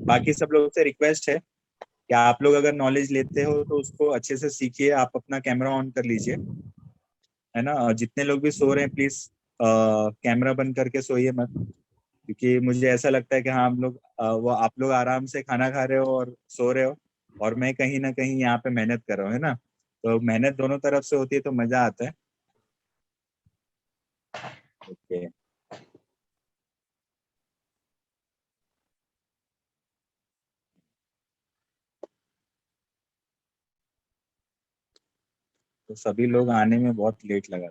बाकी सब लोगों से रिक्वेस्ट है कि आप लोग अगर नॉलेज लेते हो तो उसको अच्छे से सीखिए। आप अपना कैमरा ऑन कर लीजिए, है ना। और जितने लोग भी सो रहे हैं प्लीज कैमरा बंद करके सोइए मत, क्योंकि मुझे ऐसा लगता है कि हाँ हम लोग वो आप लोग आराम से खाना खा रहे हो और सो रहे हो, और मैं कहीं ना कहीं यहाँ पे मेहनत कर रहा हूँ, है ना। तो मेहनत दोनों तरफ से होती है तो मजा आता है। ओके। तो सभी लोग आने में बहुत लेट लगा।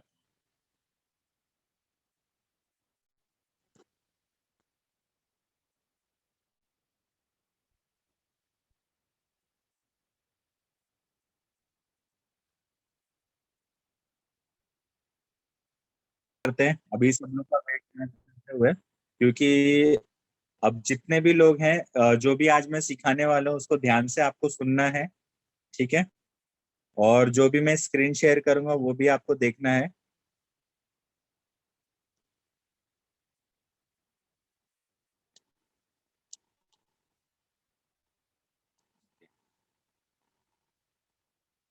करते हैं अभी सब लोग का वेट करते हुए, क्योंकि अब जितने भी लोग हैं जो भी आज मैं सिखाने वाला हूँ उसको ध्यान से आपको सुनना है, ठीक है। और जो भी मैं स्क्रीन शेयर करूंगा वो भी आपको देखना है।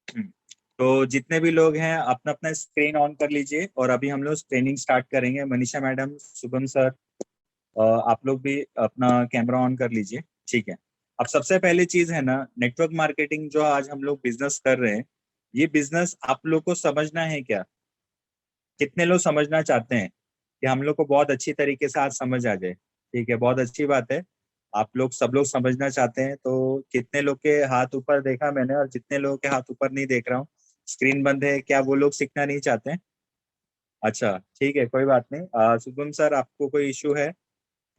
हम्म। तो जितने भी लोग हैं अपना अपना स्क्रीन ऑन कर लीजिए, और अभी हम लोग ट्रेनिंग स्टार्ट करेंगे। मनीषा मैडम, शुभम सर, आप लोग भी अपना कैमरा ऑन कर लीजिए, ठीक है। अब सबसे पहली चीज है ना, नेटवर्क मार्केटिंग जो आज हम लोग बिजनेस कर रहे हैं, ये बिजनेस आप लोग को समझना है क्या? कितने लोग समझना चाहते हैं कि हम लोग को बहुत अच्छी तरीके से आज समझ आ जाए? ठीक है, बहुत अच्छी बात है। आप लोग सब लोग समझना चाहते हैं, तो कितने लोग के हाथ ऊपर देखा मैंने, और जितने लोगों के हाथ ऊपर नहीं देख रहा हूँ, स्क्रीन बंद है, क्या वो लोग सीखना नहीं चाहते हैं? अच्छा ठीक है, कोई बात नहीं। शुभम सर, आपको कोई इशू है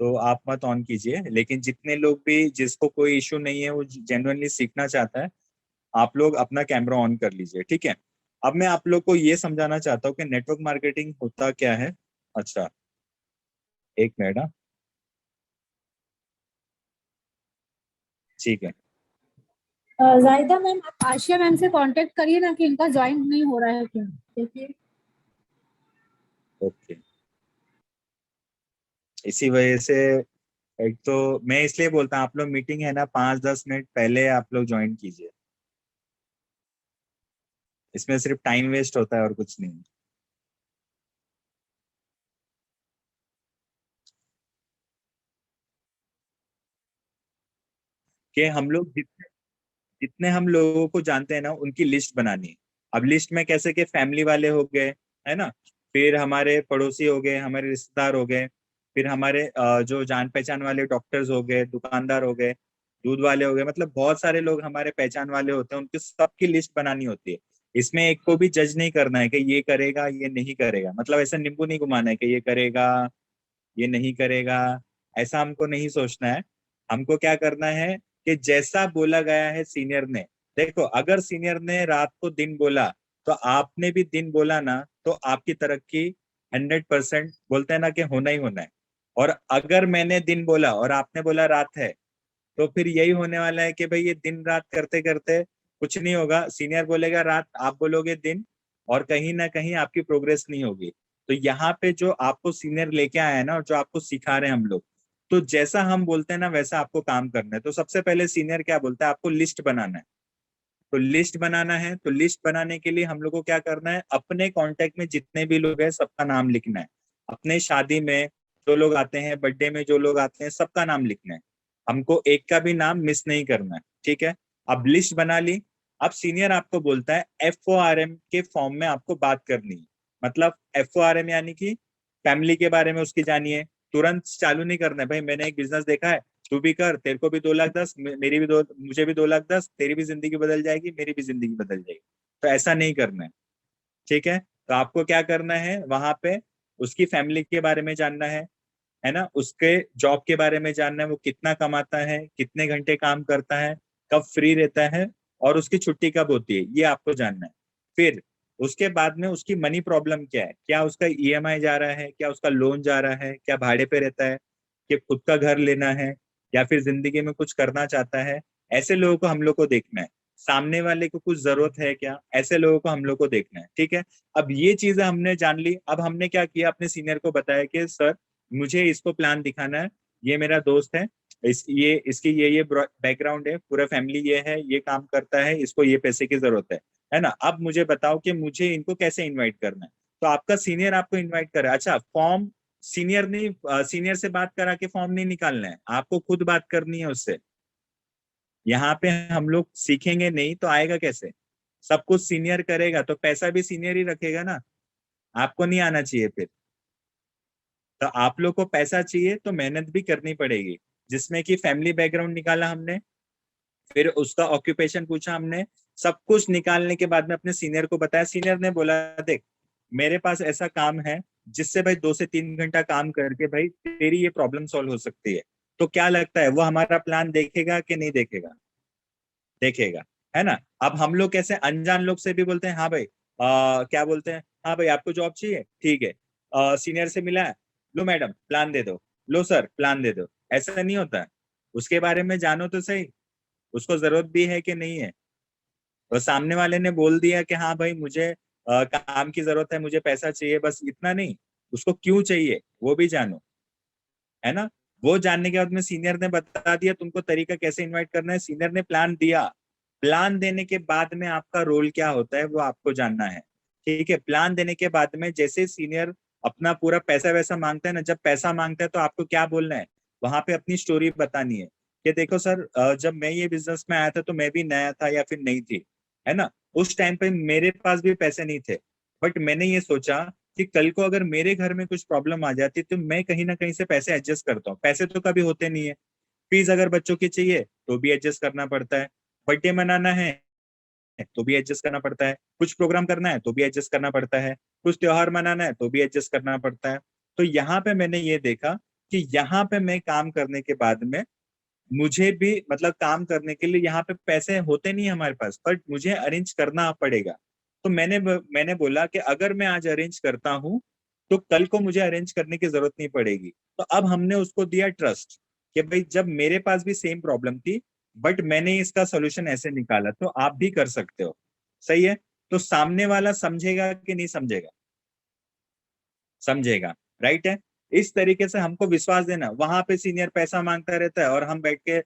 तो आप मत ऑन कीजिए, लेकिन जितने लोग भी जिसको कोई इशू नहीं है, वो जेन्युइनली सीखना चाहता है, आप लोग अपना कैमरा ऑन कर लीजिए, ठीक है। अब मैं आप लोग को ये समझाना चाहता हूँ कि नेटवर्क मार्केटिंग होता क्या है। अच्छा, एक मिनट, हाँ। ठीक है। जाहिदा मैम, आप आशिया मैम से कांटेक्ट करिए ना कि इनका ज्वाइन नहीं हो रहा है क्या, देखिए। ओके। इसी वजह से एक तो मैं इसलिए बोलता हूँ, आप लोग मीटिंग है ना 5-10 मिनट पहले आप लोग ज्वाइन कीजिए। इसमें सिर्फ टाइम वेस्ट होता है और कुछ नहीं। कि हम लोग जितने जितने हम लोगों को जानते हैं ना, उनकी लिस्ट बनानी है। अब लिस्ट में कैसे कि फैमिली वाले हो गए, है ना, फिर हमारे पड़ोसी हो गए, हमारे रिश्तेदार हो गए, फिर हमारे जो जान पहचान वाले डॉक्टर्स हो गए, दुकानदार हो गए, दूध वाले हो गए, मतलब बहुत सारे लोग हमारे पहचान वाले होते हैं, उनकी सबकी लिस्ट बनानी होती है। इसमें एक को भी जज नहीं करना है कि ये करेगा ये नहीं करेगा, मतलब ऐसा नींबू नहीं घुमाना है कि ये करेगा ये नहीं करेगा, ऐसा हमको नहीं सोचना है। हमको क्या करना है कि जैसा बोला गया है सीनियर ने, देखो अगर सीनियर ने रात को दिन बोला, तो आपने भी दिन बोला ना, तो आपकी तरक्की 100% बोलते हैं ना कि होना ही होना है। और अगर मैंने दिन बोला और आपने बोला रात है, तो फिर यही होने वाला है कि भाई ये दिन रात करते करते कुछ नहीं होगा। सीनियर बोलेगा रात, आप बोलोगे दिन, और कहीं ना कहीं आपकी प्रोग्रेस नहीं होगी। तो यहाँ पे जो आपको सीनियर लेके आया है ना, और जो आपको सिखा रहे हैं हम लोग, तो जैसा हम बोलते हैं ना वैसा आपको काम करना है। तो सबसे पहले सीनियर क्या बोलता है, आपको लिस्ट बनाना है। तो लिस्ट बनाना है, तो लिस्ट बनाने के लिए हम लोग को क्या करना है, अपने कांटेक्ट में जितने भी लोग हैं सबका नाम लिखना है। अपने शादी में जो लोग आते हैं, बर्थडे में जो लोग आते हैं, सबका नाम लिखना है। हमको एक का भी नाम मिस नहीं करना है, ठीक है। अब लिस्ट बना ली। अब सीनियर आपको बोलता है FORM के फॉर्म में आपको बात करनी है। मतलब FORM यानी कि फैमिली के बारे में उसकी जानिए। तुरंत चालू नहीं करना है, भाई मैंने एक बिजनेस देखा है, तू भी कर, तेरे को भी 2,10,000, मेरी भी दो, मुझे भी 2,10,000, तेरी भी जिंदगी बदल जाएगी, मेरी भी जिंदगी बदल जाएगी। तो ऐसा नहीं करना है, ठीक है। तो आपको क्या करना है, वहां पे उसकी फैमिली के बारे में जानना है ना, उसके जॉब के बारे में जानना है, वो कितना कमाता है, कितने घंटे काम करता है, कब फ्री रहता है, और उसकी छुट्टी कब होती है, ये आपको जानना है। फिर उसके बाद में उसकी मनी प्रॉब्लम क्या है, क्या उसका EMI जा रहा है, क्या उसका लोन जा रहा है, क्या भाड़े पे रहता है, कि खुद का घर लेना है, या फिर जिंदगी में कुछ करना चाहता है। ऐसे लोगों को हम लोग को देखना है। सामने वाले को कुछ जरूरत है क्या, ऐसे लोगों को हम लोग को देखना है, ठीक है। अब ये चीजें हमने जान ली। अब हमने क्या किया, अपने सीनियर को बताया कि सर मुझे इसको प्लान दिखाना है, ये मेरा दोस्त है, इसकी ये बैकग्राउंड है, पूरा फैमिली ये है, ये काम करता है, इसको ये पैसे की जरूरत है ना। अब मुझे बताओ कि मुझे इनको कैसे इनवाइट करना है। तो आपका सीनियर आपको इनवाइट करे, अच्छा फॉर्म सीनियर नहीं, सीनियर से बात करा के फॉर्म नहीं निकालना है, आपको खुद बात करनी है उससे। यहाँ पे हम लोग सीखेंगे नहीं तो आएगा कैसे? सब कुछ सीनियर करेगा तो पैसा भी सीनियर ही रखेगा ना, आपको नहीं आना चाहिए फिर। तो आप लोग को पैसा चाहिए तो मेहनत भी करनी पड़ेगी, जिसमें कि फैमिली बैकग्राउंड निकाला हमने, फिर उसका ऑक्यूपेशन पूछा हमने, सब कुछ निकालने के बाद में अपने सीनियर को बताया। सीनियर ने बोला देख मेरे पास ऐसा काम है जिससे भाई 2 से 3 घंटा काम करके भाई तेरी ये प्रॉब्लम सॉल्व हो सकती है। तो क्या लगता है वो हमारा प्लान देखेगा कि नहीं देखेगा? देखेगा, है ना। अब हम लोग कैसे अनजान लोग से भी बोलते हैं हाँ भाई, क्या बोलते हैं, हाँ भाई आपको जॉब चाहिए, ठीक है, सीनियर से मिला है, लो मैडम प्लान दे दो, लो सर प्लान दे दो। ऐसा नहीं होता है, उसके बारे में जानो तो सही, उसको जरूरत भी है कि नहीं है। और सामने वाले ने बोल दिया कि हाँ भाई मुझे काम की जरूरत है, मुझे पैसा चाहिए, बस इतना नहीं, उसको क्यों चाहिए वो भी जानो, है ना। वो जानने के बाद में सीनियर ने बता दिया तुमको तरीका कैसे इनवाइट करना है, सीनियर ने प्लान दिया। प्लान देने के बाद में आपका रोल क्या होता है वो आपको जानना है, ठीक है। प्लान देने के बाद में जैसे सीनियर अपना पूरा पैसा वैसा मांगता है ना, जब पैसा मांगता है तो आपको क्या बोलना है, वहां पे अपनी स्टोरी बतानी है कि देखो सर, जब मैं ये बिजनेस में आया था तो मैं भी नया था या फिर नहीं थी, है ना। उस टाइम पे मेरे पास भी पैसे नहीं थे, बट मैंने ये सोचा कि कल को अगर मेरे घर में कुछ प्रॉब्लम आ जाती तो मैं कहीं ना कहीं से पैसे एडजस्ट करता हूँ। पैसे तो कभी होते नहीं है, फीस अगर बच्चों की चाहिए तो भी एडजस्ट करना पड़ता है, बर्थडे मनाना है तो भी एडजस्ट करना पड़ता है, कुछ प्रोग्राम करना है तो भी एडजस्ट करना पड़ता है, कुछ त्योहार मनाना है तो भी एडजस्ट करना पड़ता है। तो यहाँ पे मैंने ये देखा कि यहाँ पे मैं काम करने के बाद में मुझे भी मतलब काम करने के लिए यहाँ पे पैसे होते नहीं हमारे पास, बट मुझे अरेंज करना पड़ेगा। तो मैंने बोला कि अगर मैं आज अरेंज करता हूँ तो कल को मुझे अरेंज करने की जरूरत नहीं पड़ेगी। तो अब हमने उसको दिया ट्रस्ट कि भाई जब मेरे पास भी सेम प्रॉब्लम थी बट मैंने इसका सोल्यूशन ऐसे निकाला तो आप भी कर सकते हो, सही है। तो सामने वाला समझेगा कि नहीं समझेगा? समझेगा, राइट है। इस तरीके से हमको विश्वास देना, वहां पे सीनियर पैसा मांगता रहता है और हम बैठ के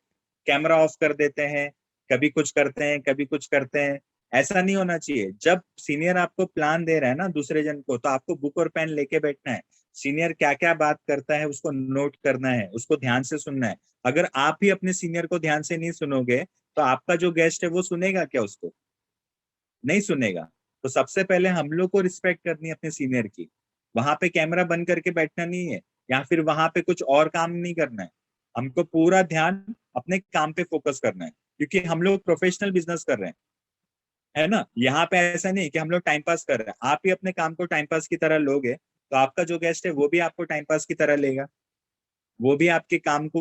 कैमरा ऑफ कर देते हैं, कभी कुछ करते हैं कभी कुछ करते हैं। ऐसा नहीं होना चाहिए। जब सीनियर आपको प्लान दे रहा है ना दूसरे जन को, तो आपको बुक और पेन लेके बैठना है, सीनियर क्या क्या बात करता है उसको नोट करना है, उसको ध्यान से सुनना है। अगर आप ही अपने सीनियर को ध्यान से नहीं सुनोगे तो आपका जो गेस्ट है वो सुनेगा क्या उसको? नहीं सुनेगा। तो सबसे पहले हम लोग को रिस्पेक्ट करनी है अपने सीनियर की, वहां पे कैमरा बंद करके बैठना नहीं है, या फिर वहां पे कुछ और काम नहीं करना है। हमको पूरा ध्यान अपने काम पे फोकस करना है, क्योंकि हम लोग प्रोफेशनल बिजनेस कर रहे हैं, है ना। यहाँ पे ऐसा नहीं कि हम लोग टाइम पास कर रहे हैं, आप ही अपने काम को टाइम पास की तरह लोगे तो आपका जो गेस्ट है वो भी आपको टाइम पास की तरह लेगा, वो भी आपके काम को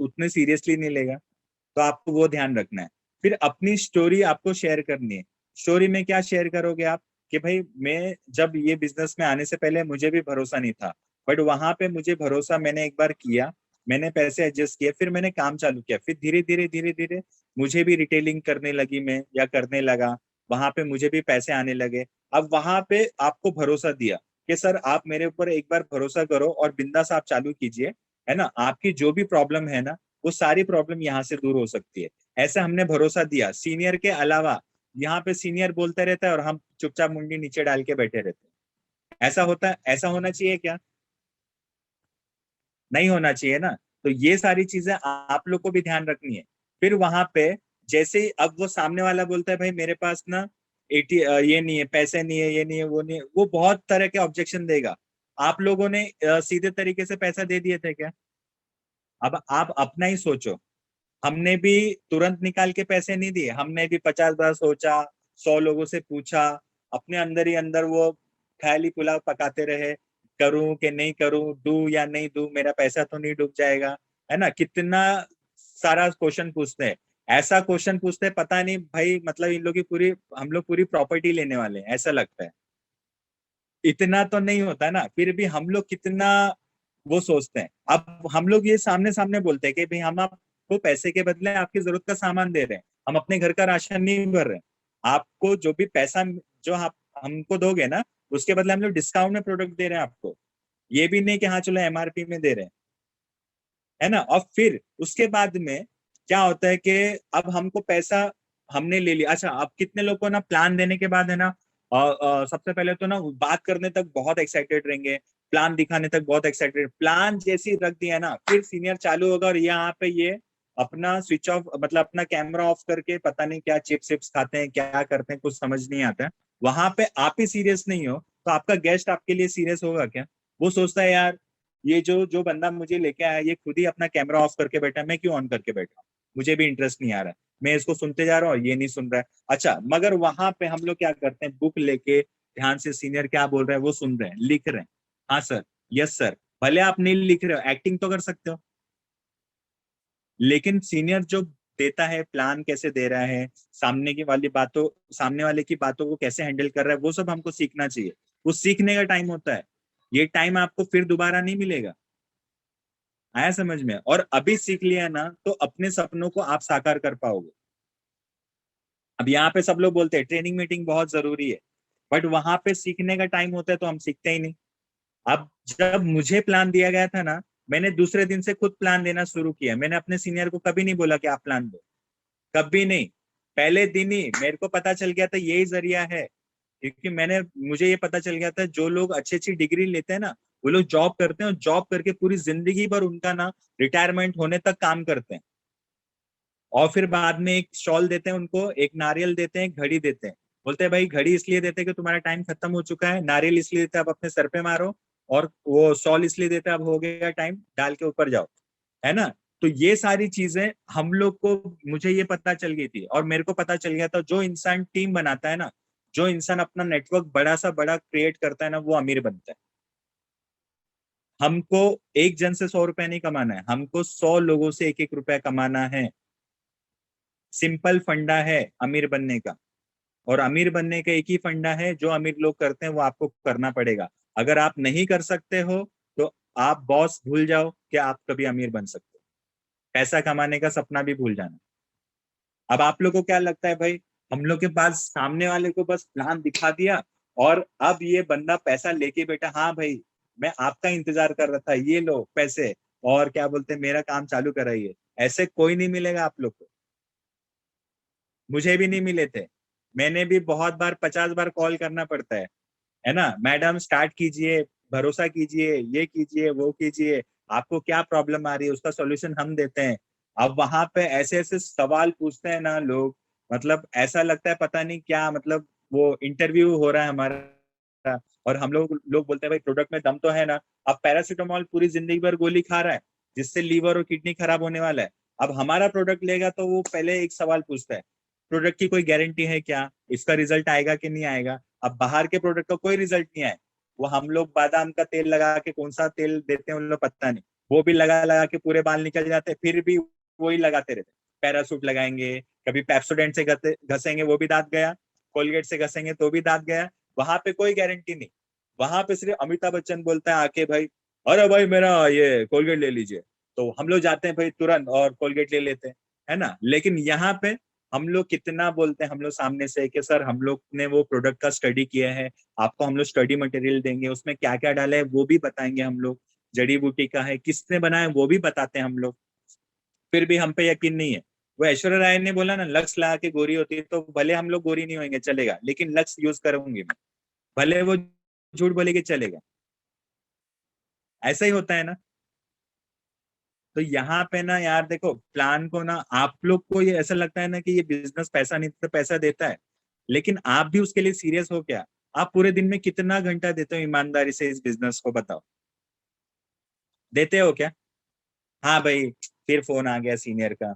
उतने सीरियसली नहीं लेगा। तो आपको वो ध्यान रखना है। फिर अपनी स्टोरी आपको शेयर करनी है। स्टोरी में क्या शेयर करोगे आप, कि भाई मैं जब ये बिजनेस में आने से पहले मुझे भी भरोसा नहीं था, बट वहां पे मुझे भरोसा मैंने एक बार किया, मैंने पैसे एडजस्ट किए, फिर मैंने काम चालू किया, फिर धीरे धीरे मुझे भी रिटेलिंग करने लगी मैं या करने लगा, वहां पे मुझे भी पैसे आने लगे। अब वहां पे आपको भरोसा दिया कि सर आप मेरे ऊपर एक बार भरोसा करो और बिंदास आप चालू कीजिए, है ना। आपकी जो भी प्रॉब्लम है ना वो सारी प्रॉब्लम यहाँ से दूर हो सकती है। ऐसा हमने भरोसा दिया सीनियर के अलावा। यहाँ पे सीनियर बोलते रहता है और हम चुपचाप मुंडी नीचे डाल के बैठे रहते हैं। ऐसा होता है? ऐसा होना चाहिए क्या? नहीं होना चाहिए ना। तो ये सारी चीजें आप लोग को भी ध्यान रखनी है। फिर वहां पे जैसे ही अब वो सामने वाला बोलता है भाई मेरे पास ना ये नहीं है, पैसे नहीं है, ये नहीं है, वो नहीं है, वो बहुत तरह के ऑब्जेक्शन देगा। आप लोगों ने सीधे तरीके से पैसा दे दिए थे क्या? अब आप अपना ही सोचो। हमने भी तुरंत निकाल के पैसे नहीं दिए, हमने भी 50 बार सोचा, 100 लोगों से पूछा, अपने अंदर ही अंदर वो ख्याली पुलाव पकाते रहे, करूं कि नहीं करूं, दूं या नहीं दूं, मेरा पैसा तो नहीं डूब जाएगा, है ना। कितना सारा क्वेश्चन पूछते हैं। ऐसा क्वेश्चन पूछते हैं पता नहीं भाई, मतलब इन लोग की पूरी, हम लोग पूरी प्रॉपर्टी लेने वाले हैं ऐसा लगता है। इतना तो नहीं होता ना, फिर भी हम लोग कितना वो सोचते हैं। अब हम लोग ये सामने सामने बोलते हैं कि भाई हम आपको पैसे के बदले आपकी जरूरत का सामान दे रहे हैं, हम अपने घर का राशन नहीं भर रहे हैं। आपको जो भी पैसा जो आप हमको दोगे ना उसके बदले हम लोग डिस्काउंट में प्रोडक्ट दे रहे हैं आपको, ये भी नहीं कि हाँ चलो एमआरपी में दे रहे हैं। है ना। और फिर उसके बाद में क्या होता है कि अब हमको पैसा हमने ले लिया, अच्छा अब कितने लोग को ना प्लान देने के बाद है ना सबसे पहले तो ना बात करने तक बहुत एक्साइटेड रहेंगे, प्लान दिखाने तक बहुत एक्साइटेड, प्लान जैसी रख दिया ना फिर सीनियर चालू होगा और यहाँ पे ये अपना स्विच ऑफ मतलब अपना कैमरा ऑफ करके पता नहीं क्या चिप्स चिप्स खाते हैं क्या करते हैं कुछ समझ नहीं आता है। वहां पे आप ही सीरियस नहीं हो तो आपका गेस्ट आपके लिए सीरियस होगा क्या? वो सोचता है यार ये जो जो बंदा मुझे लेके आया ये खुद ही अपना कैमरा ऑफ करके बैठा है, मैं क्यों ऑन करके बैठा हूँ, मुझे भी इंटरेस्ट नहीं आ रहा है, मैं इसको सुनते जा रहा हूँ ये नहीं सुन रहा है। अच्छा मगर वहां पे हम लोग क्या करते हैं, बुक लेके ध्यान से सीनियर क्या बोल रहे हैं वो सुन रहे हैं, लिख रहे हैं, हाँ सर, यस सर, भले आप नहीं लिख रहे हो एक्टिंग तो कर सकते हो, लेकिन सीनियर जो देता है प्लान कैसे दे रहा है, सामने वाले की बातों को कैसे हैंडल कर रहा है वो सब हमको सीखना चाहिए। वो सीखने का टाइम होता है, ये टाइम आपको फिर दोबारा नहीं मिलेगा। आया समझ में? और अभी सीख लिया ना तो अपने सपनों को आप साकार कर पाओगे। अब यहाँ पे सब लोग बोलते हैं ट्रेनिंग मीटिंग बहुत जरूरी है, बट वहां पे सीखने का टाइम होता है तो हम सीखते ही नहीं। अब जब मुझे प्लान दिया गया था ना, मैंने दूसरे दिन से खुद प्लान देना शुरू किया, मैंने अपने सीनियर को कभी नहीं बोला कि आप प्लान दो, कभी नहीं। पहले दिन ही मेरे को पता चल गया था यही जरिया है, क्योंकि मुझे ये पता चल गया था जो लोग अच्छी अच्छी डिग्री लेते हैं ना वो लोग जॉब करते हैं और जॉब करके पूरी जिंदगी भर उनका ना रिटायरमेंट होने तक काम करते हैं, और फिर बाद में एक शॉल देते हैं उनको, एक नारियल देते हैं, एक घड़ी देते हैं, बोलते हैं भाई घड़ी इसलिए देते हैं कि तुम्हारा टाइम खत्म हो चुका है, नारियल इसलिए देते हैं अब अपने सर पे मारो, और वो शॉल इसलिए देते हैं अब हो गया टाइम डाल के ऊपर जाओ, है ना। तो ये सारी चीजें हम लोग को, मुझे ये पता चल गई थी और मेरे को पता चल गया था जो इंसान टीम बनाता है ना, जो इंसान अपना नेटवर्क बड़ा सा बड़ा क्रिएट करता है ना वो अमीर बनता है। हमको एक जन से 100 रुपया नहीं कमाना है, हमको 100 लोगों से एक एक रुपया कमाना है। सिंपल फंडा है अमीर बनने का, और अमीर बनने का एक ही फंडा है जो अमीर लोग करते हैं वो आपको करना पड़ेगा। अगर आप नहीं कर सकते हो तो आप बॉस भूल जाओ कि आप कभी अमीर बन सकते हो, पैसा कमाने का सपना भी भूल जाना। अब आप लोग को क्या लगता है भाई, हम लोग के पास सामने वाले को बस प्लान दिखा दिया और अब ये बंदा पैसा लेके बैठा, हाँ भाई मैं आपका इंतजार कर रहा था ये लो पैसे, और क्या बोलते हैं मेरा काम चालू कराइए, ऐसे कोई नहीं मिलेगा आप लोग को। मुझे भी नहीं मिले थे, मैंने भी बहुत बार 50 बार कॉल करना पड़ता है ना, मैडम स्टार्ट कीजिए, भरोसा कीजिए, ये कीजिए वो कीजिए, आपको क्या प्रॉब्लम आ रही है उसका सॉल्यूशन हम देते हैं। अब वहां पे ऐसे ऐसे सवाल पूछते हैं ना लोग, मतलब ऐसा लगता है पता नहीं क्या, मतलब वो इंटरव्यू हो रहा है हमारा। और हम लोग बोलते हैं भाई प्रोडक्ट में दम तो है ना। अब पैरासीटामोल पूरी जिंदगी भर गोली खा रहा है जिससे लीवर और किडनी खराब होने वाला है, अब हमारा प्रोडक्ट लेगा तो वो पहले एक सवाल पूछता है, प्रोडक्ट की कोई गारंटी है क्या, इसका रिजल्ट आएगा कि नहीं आएगा। अब बाहर के प्रोडक्ट का कोई रिजल्ट नहीं आए, वो हम लोग बादाम का तेल लगा के, कौन सा तेल देते हैं उन लोग पता नहीं, वो भी लगा लगा के पूरे बाल निकल जाते हैं, फिर भी वही लगाते रहते। पैरासूट लगाएंगे, कभी पेप्सोडेंट से घसेंगे वो भी दांत गया, कोलगेट से घसेंगे तो भी दांत गया। वहां पे कोई गारंटी नहीं, वहां पे सिर्फ अमिताभ बच्चन बोलता है आके भाई, अरे भाई मेरा ये कोलगेट ले लीजिए, तो हम लोग जाते हैं भाई तुरंत और कोलगेट ले लेते हैं, है ना। लेकिन यहाँ पे हम लोग कितना बोलते हैं, हम लोग सामने से कि सर हम लोग ने वो प्रोडक्ट का स्टडी किया है, आपको हम लोग स्टडी मटेरियल देंगे, उसमें क्या क्या डाला है वो भी बताएंगे हम लोग, जड़ी बूटी का है किसने बनाया वो भी बताते हैं हम लोग, फिर भी हम पे यकीन नहीं है। वो ऐश्वर्या राय ने बोला ना लक्स लगा के गोरी होती है, तो भले हम लोग गोरी नहीं होंगे चलेगा, लेकिन लक्स यूज करूंगी मैं, भले वो झूठ बोलेगी चलेगा। ऐसा ही होता है ना। तो यहाँ पे ना यार देखो प्लान को ना, आप लोग को ये ऐसा लगता है ना कि ये बिजनेस पैसा नहीं तो पैसा देता है, लेकिन आप भी उसके लिए सीरियस हो क्या? आप पूरे दिन में कितना घंटा देते हो ईमानदारी से इस बिजनेस को, बताओ, देते हो क्या? हाँ भाई, फिर फोन आ गया सीनियर का,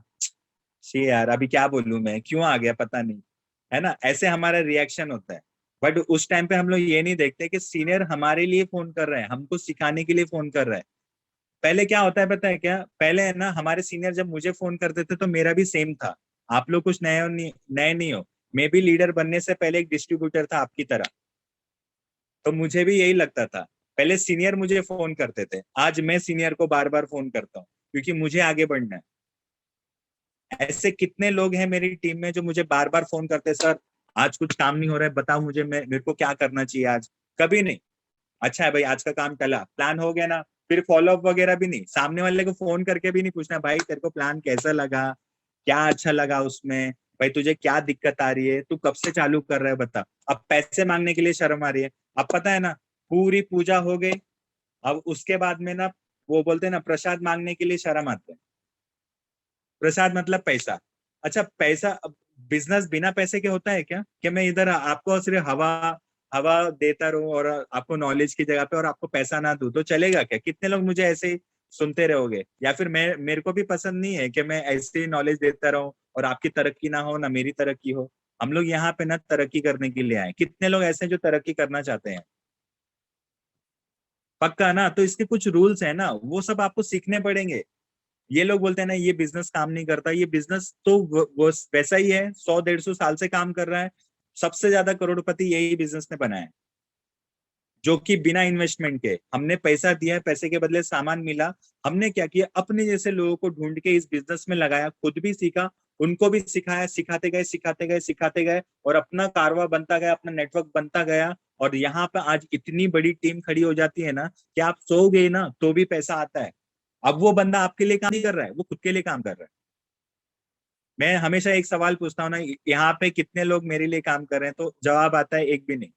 शी यार अभी क्या बोलूं मैं, क्यों आ गया पता नहीं, है ना, ऐसे हमारा रिएक्शन होता है। बट उस टाइम पे हम लोग ये नहीं देखते कि सीनियर हमारे लिए फोन कर रहे हैं, हमको सिखाने के लिए फोन कर रहे हैं। पहले क्या होता है पता है क्या, पहले है ना हमारे सीनियर जब मुझे फोन करते थे तो मेरा भी सेम था, आप लोग कुछ नए नहीं हो, मैं भी लीडर बनने से पहले एक डिस्ट्रीब्यूटर था आपकी तरह, तो मुझे भी यही लगता था। पहले सीनियर मुझे फोन करते थे, आज मैं सीनियर को बार बार फोन करता हूँ क्योंकि मुझे आगे बढ़ना है। ऐसे कितने लोग हैं मेरी टीम में जो मुझे बार बार फोन करते, सर आज कुछ काम नहीं हो रहा है बताओ मुझे, मैं मेरे को क्या करना चाहिए आज, कभी नहीं। अच्छा है भाई आज का काम टला, प्लान हो गया ना, फिर फॉलोअप वगैरह भी नहीं, सामने वाले को फोन करके भी नहीं पूछना भाई तेरे को प्लान कैसा लगा, क्या अच्छा लगा उसमें, भाई तुझे क्या दिक्कत आ रही है, तू कब से चालू कर रहा है बता। अब पैसे मांगने के लिए शर्म आ रही है। अब पता है ना, पूरी पूजा हो गई, अब उसके बाद में ना वो बोलते हैं ना प्रसाद मांगने के लिए शर्म आते हैं। प्रसाद मतलब पैसा। अच्छा पैसा, बिजनेस बिना पैसे के होता है क्या? कि मैं इधर आपको सिर्फ हवा हवा देता रहूं और आपको नॉलेज की जगह पे और आपको पैसा ना दूं तो चलेगा क्या? कितने लोग मुझे ऐसे ही सुनते रहोगे? या फिर मैं, मेरे को भी पसंद नहीं है कि मैं ऐसे ही नॉलेज देता रहूं और आपकी तरक्की ना हो ना मेरी तरक्की हो। हम लोग यहाँ पे ना तरक्की करने के लिए आए। कितने लोग ऐसे हैं जो तरक्की करना चाहते हैं? पक्का ना? तो इसके कुछ रूल्स है ना, वो सब आपको सीखने पड़ेंगे। ये लोग बोलते हैं ना ये बिजनेस काम नहीं करता, ये बिजनेस तो वो वैसा ही है, 100-150 साल से काम कर रहा है। सबसे ज्यादा करोड़पति यही बिजनेस ने बनाया है, जो कि बिना इन्वेस्टमेंट के। हमने पैसा दिया है, पैसे के बदले सामान मिला। हमने क्या किया, अपने जैसे लोगों को ढूंढ के इस बिजनेस में लगाया, खुद भी सीखा, उनको भी सिखाया, सिखाते गए सिखाते गए सिखाते गए, और अपना कारवा बनता गया, अपना नेटवर्क बनता गया। और यहाँ पे आज इतनी बड़ी टीम खड़ी हो जाती है ना कि आप सो गए ना तो भी पैसा आता है। अब वो बंदा आपके लिए काम नहीं कर रहा है, वो खुद के लिए काम कर रहा है। मैं हमेशा एक सवाल पूछता हूँ ना, यहाँ पे कितने लोग मेरे लिए काम कर रहे हैं, तो जवाब आता है एक भी नहीं।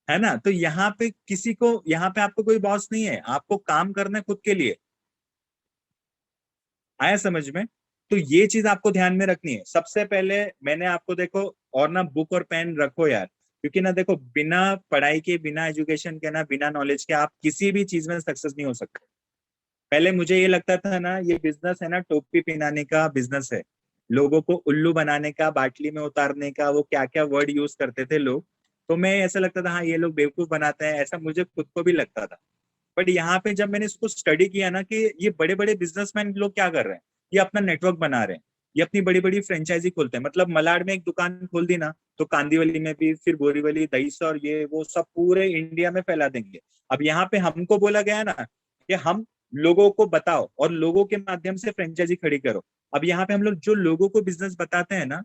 है ना? तो यहाँ पे किसी को, यहाँ पे आपको कोई बॉस नहीं है, आपको काम करना है खुद के लिए। आया समझ में? तो ये चीज आपको ध्यान में रखनी है सबसे पहले। मैंने आपको देखो, और ना बुक और पेन रखो यार, क्योंकि ना देखो बिना पढ़ाई के, बिना एजुकेशन के ना, बिना नॉलेज के आप किसी भी चीज में सक्सेस नहीं हो सकते। पहले मुझे ये लगता था ना ये बिजनेस है ना टोपी पहनाने का बिजनेस है, लोगों को उल्लू बनाने का, बाटली में उतारने का, वो क्या क्या वर्ड यूज करते थे लोग। तो मैं ऐसा लगता था हाँ ये लोग बेवकूफ बनाते हैं, ऐसा मुझे खुद को भी लगता था। बट यहाँ पे जब मैंने इसको स्टडी किया ना कि ये बड़े बड़े बिजनेसमैन लोग क्या कर रहे हैं, ये अपना नेटवर्क बना रहे हैं, ये अपनी बड़ी बड़ी फ्रेंचाइजी खोलते हैं। मतलब मलाड में एक दुकान खोल दी ना, तो कांदीवली में भी, फिर बोरीवली, दहीसर और ये वो सब पूरे इंडिया में फैला देंगे। अब यहाँ पे हमको बोला गया ना कि हम लोगों को बताओ और लोगों के माध्यम से फ्रेंचाइजी खड़ी करो। अब यहाँ पे हम लोग जो लोगों को बिजनेस बताते हैं ना,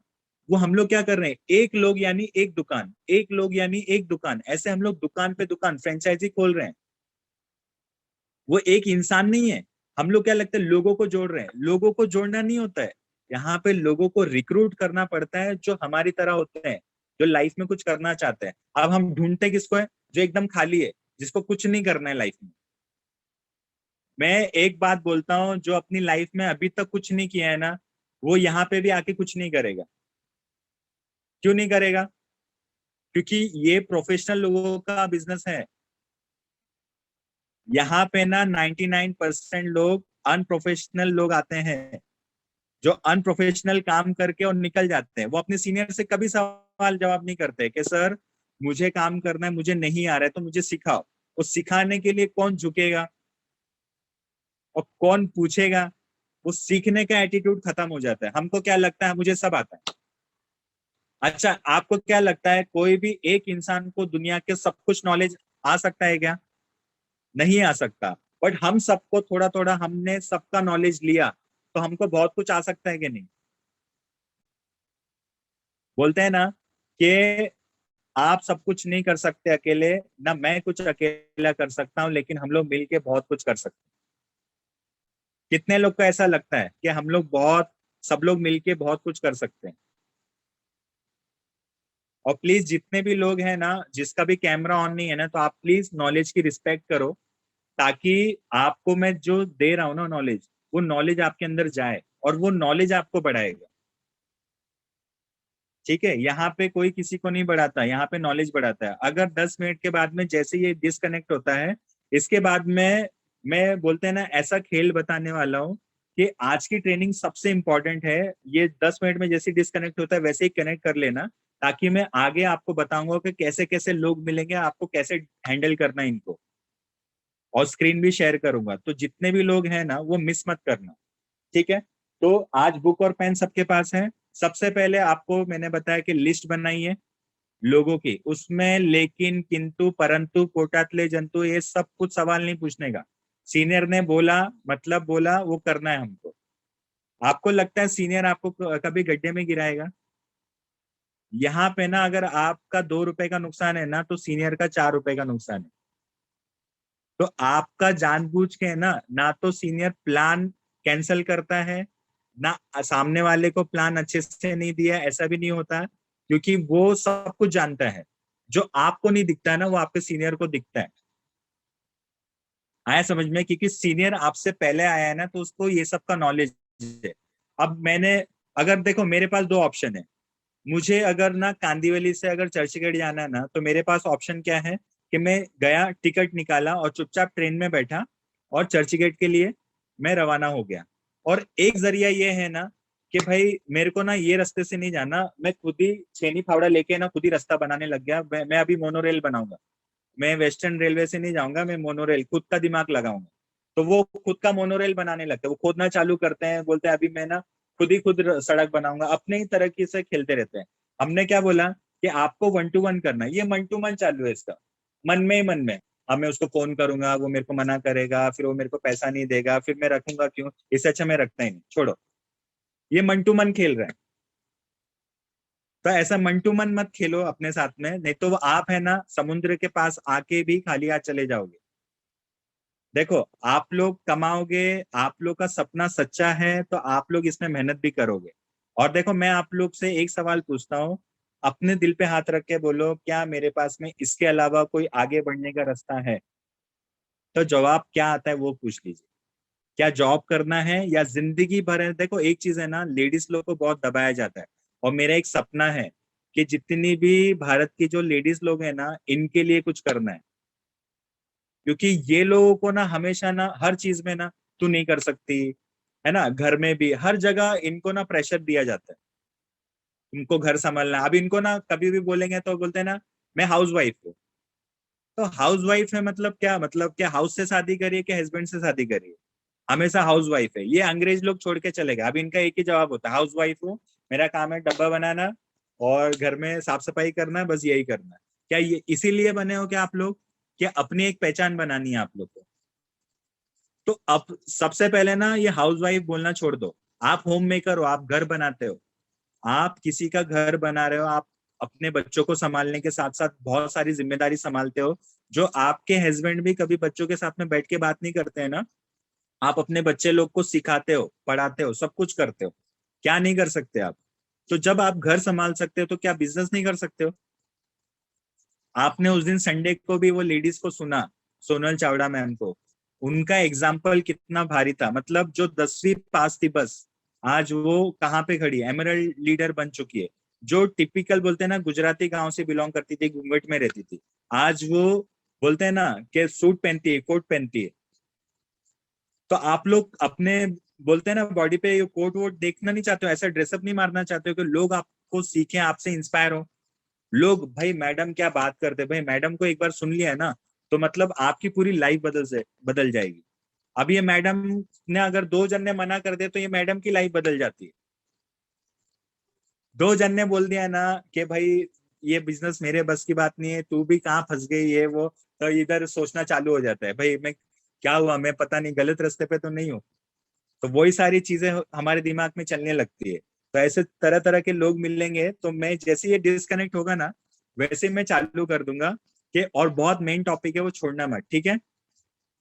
वो हम लोग क्या कर रहे हैं, एक लोग यानी एक दुकान, एक लोग यानी एक दुकान, ऐसे हम लोग दुकान पे दुकान फ्रेंचाइजी खोल रहे हैं। वो एक इंसान नहीं है। हम लोग क्या लगता है लोगों को जोड़ रहे हैं, लोगों को जोड़ना नहीं होता है। यहाँ पे लोगों को रिक्रूट करना पड़ता है जो हमारी तरह होते हैं, जो लाइफ में कुछ करना चाहते हैं। अब हम ढूंढते किसको है? जो एकदम खाली है, जिसको कुछ नहीं करना है लाइफ में। मैं एक बात बोलता हूँ, जो अपनी लाइफ में अभी तक कुछ नहीं किया है ना, वो यहाँ पे भी आके कुछ नहीं करेगा। क्यों नहीं करेगा? क्योंकि ये प्रोफेशनल लोगों का बिजनेस है। यहाँ पे ना 99% लोग अनप्रोफेशनल लोग आते हैं, जो अनप्रोफेशनल काम करके और निकल जाते हैं। वो अपने सीनियर से कभी सवाल जवाब नहीं करते कि सर मुझे काम करना है, मुझे नहीं आ रहा है तो मुझे सिखाओ। उस सिखाने के लिए कौन झुकेगा और कौन पूछेगा? वो सीखने का एटीट्यूड खत्म हो जाता है। हमको क्या लगता है मुझे सब आता है। अच्छा आपको क्या लगता है कोई भी एक इंसान को दुनिया के सब कुछ नॉलेज आ सकता है क्या? नहीं आ सकता। बट हम सबको थोड़ा थोड़ा, हमने सबका नॉलेज लिया तो हमको बहुत कुछ आ सकता है कि नहीं? बोलते हैं ना कि आप सब कुछ नहीं कर सकते अकेले, ना मैं कुछ अकेला कर सकता हूँ, लेकिन हम लोग मिलके बहुत कुछ कर सकते हैं। कितने लोग को ऐसा लगता है कि हम लोग बहुत, सब लोग मिलके बहुत कुछ कर सकते हैं? और प्लीज जितने भी लोग हैं ना, जिसका भी कैमरा ऑन नहीं है ना, तो आप प्लीज नॉलेज की रिस्पेक्ट करो, ताकि आपको मैं जो दे रहा हूँ ना नॉलेज, वो नॉलेज आपके अंदर जाए और वो नॉलेज आपको बढ़ाएगा। ठीक है? यहाँ पे कोई किसी को नहीं बढ़ाता, यहाँ पे नॉलेज बढ़ाता है। अगर 10 मिनट के बाद में जैसे ये डिस्कनेक्ट होता है, इसके बाद में मैं बोलते हैं ना ऐसा खेल बताने वाला हूँ कि आज की ट्रेनिंग सबसे इंपॉर्टेंट है। ये 10 मिनट में जैसे डिस्कनेक्ट होता है वैसे ही कनेक्ट कर लेना, ताकि मैं आगे आपको बताऊंगा कि कैसे कैसे लोग मिलेंगे, आपको कैसे हैंडल करना है इनको, और स्क्रीन भी शेयर करूंगा। तो जितने भी लोग हैं ना वो मिस मत करना। ठीक है? तो आज बुक और पेन सबके पास है। सबसे पहले आपको मैंने बताया कि लिस्ट बनाई है लोगों की, उसमें लेकिन किंतु परंतु कोटातले जंतु ये सब कुछ सवाल नहीं पूछने का। सीनियर ने बोला मतलब बोला, वो करना है हमको। आपको लगता है सीनियर आपको कभी गड्ढे में गिराएगा? यहाँ पे ना अगर आपका 2 रुपए का नुकसान है ना, तो सीनियर का 4 रुपए का नुकसान है। तो आपका जानबूझ के है ना, ना तो सीनियर प्लान कैंसिल करता है, ना सामने वाले को प्लान अच्छे से नहीं दिया, ऐसा भी नहीं होता, क्योंकि वो सब कुछ जानता है। जो आपको नहीं दिखता है ना, वो आपके सीनियर को दिखता है। आया समझ में? क्योंकि सीनियर आपसे पहले आया है ना, तो उसको ये सब का नॉलेज है। अब मैंने, अगर देखो मेरे पास दो ऑप्शन है। मुझे अगर ना कांदीवली से अगर चर्चगेट जाना है ना, तो मेरे पास ऑप्शन क्या है कि मैं गया, टिकट निकाला और चुपचाप ट्रेन में बैठा और चर्चगेट के लिए मैं रवाना हो गया। और एक जरिया ये है ना कि भाई मेरे को ना ये रास्ते से नहीं जाना, मैं खुद ही छेनी फावड़ा लेके ना खुद ही रास्ता बनाने लग गया। मैं अभी मोनोरेल बनाऊंगा, मैं वेस्टर्न रेलवे से नहीं जाऊंगा, मैं मोनोरेल खुद का दिमाग लगाऊंगा। तो वो खुद का मोनोरेल बनाने लगते हैं, वो खोदना चालू करते हैं, बोलते हैं अभी मैं ना खुद सड़क बनाऊंगा, अपने ही तरक्की से खेलते रहते हैं। हमने क्या बोला कि आपको 1 to 1 करना है, ये 1 to 1 चालू है इसका, मन में ही मन में। अब मैं उसको फोन करूंगा, वो मेरे को मना करेगा, फिर वो मेरे को पैसा नहीं देगा, फिर मैं रखूंगा क्यों, इससे अच्छा मैं रखता ही नहीं, छोड़ो। ये 1 to 1 खेल रहा है। तो ऐसा 1 to 1 मत खेलो अपने साथ में, नहीं तो वो आप है ना समुद्र के पास आके भी खाली हाथ चले जाओगे। देखो, आप लोग कमाओगे, आप लोग का सपना सच्चा है, तो आप लोग इसमें मेहनत भी करोगे। और देखो, मैं आप लोग से एक सवाल पूछता हूँ, अपने दिल पे हाथ रख के बोलो, क्या मेरे पास में इसके अलावा कोई आगे बढ़ने का रास्ता है? तो जवाब क्या आता है वो पूछ लीजिए। क्या जॉब करना है या जिंदगी भर है? देखो एक चीज है ना, लेडीज लोग को बहुत दबाया जाता है, और मेरा एक सपना है कि जितनी भी भारत की जो लेडीज लोग हैं ना, इनके लिए कुछ करना है। क्योंकि ये लोगों को ना हमेशा ना हर चीज में ना, तू नहीं कर सकती, है ना, घर में भी हर जगह इनको ना प्रेशर दिया जाता है। इनको घर संभालना, अब इनको ना कभी भी बोलेंगे तो बोलते हैं ना, मैं हाउस वाइफ हूँ। तो हाउस वाइफ है मतलब क्या? मतलब क्या हाउस से शादी करिए कि हस्बैंड से शादी करिए? हमेशा हाउस वाइफ है, ये अंग्रेज लोग छोड़ के चले गए। अब इनका एक ही जवाब होता है, हाउस वाइफ हूँ, मेरा काम है डब्बा बनाना और घर में साफ सफाई करना है, बस यही करना है। क्या ये इसीलिए बने हो क्या आप लोग? क्या अपनी एक पहचान बनानी है आप लोग को? तो अब सबसे पहले ना ये हाउस वाइफ बोलना छोड़ दो। आप होम मेकर हो, आप घर बनाते हो, आप किसी का घर बना रहे हो, आप अपने बच्चों को संभालने के साथ साथ बहुत सारी जिम्मेदारी संभालते हो, जो आपके हस्बैंड भी कभी बच्चों के साथ में बैठ के बात नहीं करते हैं ना। आप अपने बच्चे लोग को सिखाते हो, पढ़ाते हो, सब कुछ करते हो। क्या नहीं कर सकते आप? तो जब आप घर संभाल सकते हो तो क्या बिजनेस नहीं कर सकते हो? आपने उस दिन संडे को भी वो लेडीज को सुना, सोनल चावड़ा मैम को, उनका एग्जाम्पल कितना भारी था। मतलब जो 10वीं पास थी बस, आज वो कहाँ पे खड़ी है, एमरल्ड लीडर बन चुकी है। जो टिपिकल बोलते हैं ना, गुजराती गांव से बिलोंग करती थी, घूंघट में रहती थी, आज वो बोलते हैं ना कि सूट पहनती है, कोट पहनती है। तो आप लोग अपने बोलते हैं ना बॉडी पे ये कोट वोट देखना नहीं चाहते हो, ऐसा ड्रेसअप नहीं मारना चाहते हो कि लोग आपको सीखें, आपसे इंस्पायर हो। लोग भाई मैडम क्या बात करते हैं, भाई मैडम को एक बार सुन लिया है ना, तो मतलब आपकी पूरी लाइफ बदल जाएगी। अब ये मैडम ने अगर 2 जन ने मना कर दिया तो ये मैडम की लाइफ बदल जाती है। 2 जन ने बोल दिया ना कि भाई ये बिजनेस मेरे बस की बात नहीं है, तू भी कहाँ फंस गई, ये वो, तो इधर सोचना चालू हो जाता है, भाई मैं क्या हुआ, मैं पता नहीं गलत रास्ते पे तो नहीं हूँ। तो वही सारी चीजें हमारे दिमाग में चलने लगती है। तो ऐसे तरह तरह के लोग मिलेंगे, तो मैं जैसे ये डिस्कनेक्ट होगा ना, वैसे मैं चालू कर दूंगा कि, और बहुत मेन टॉपिक है वो छोड़ना मत, ठीक है?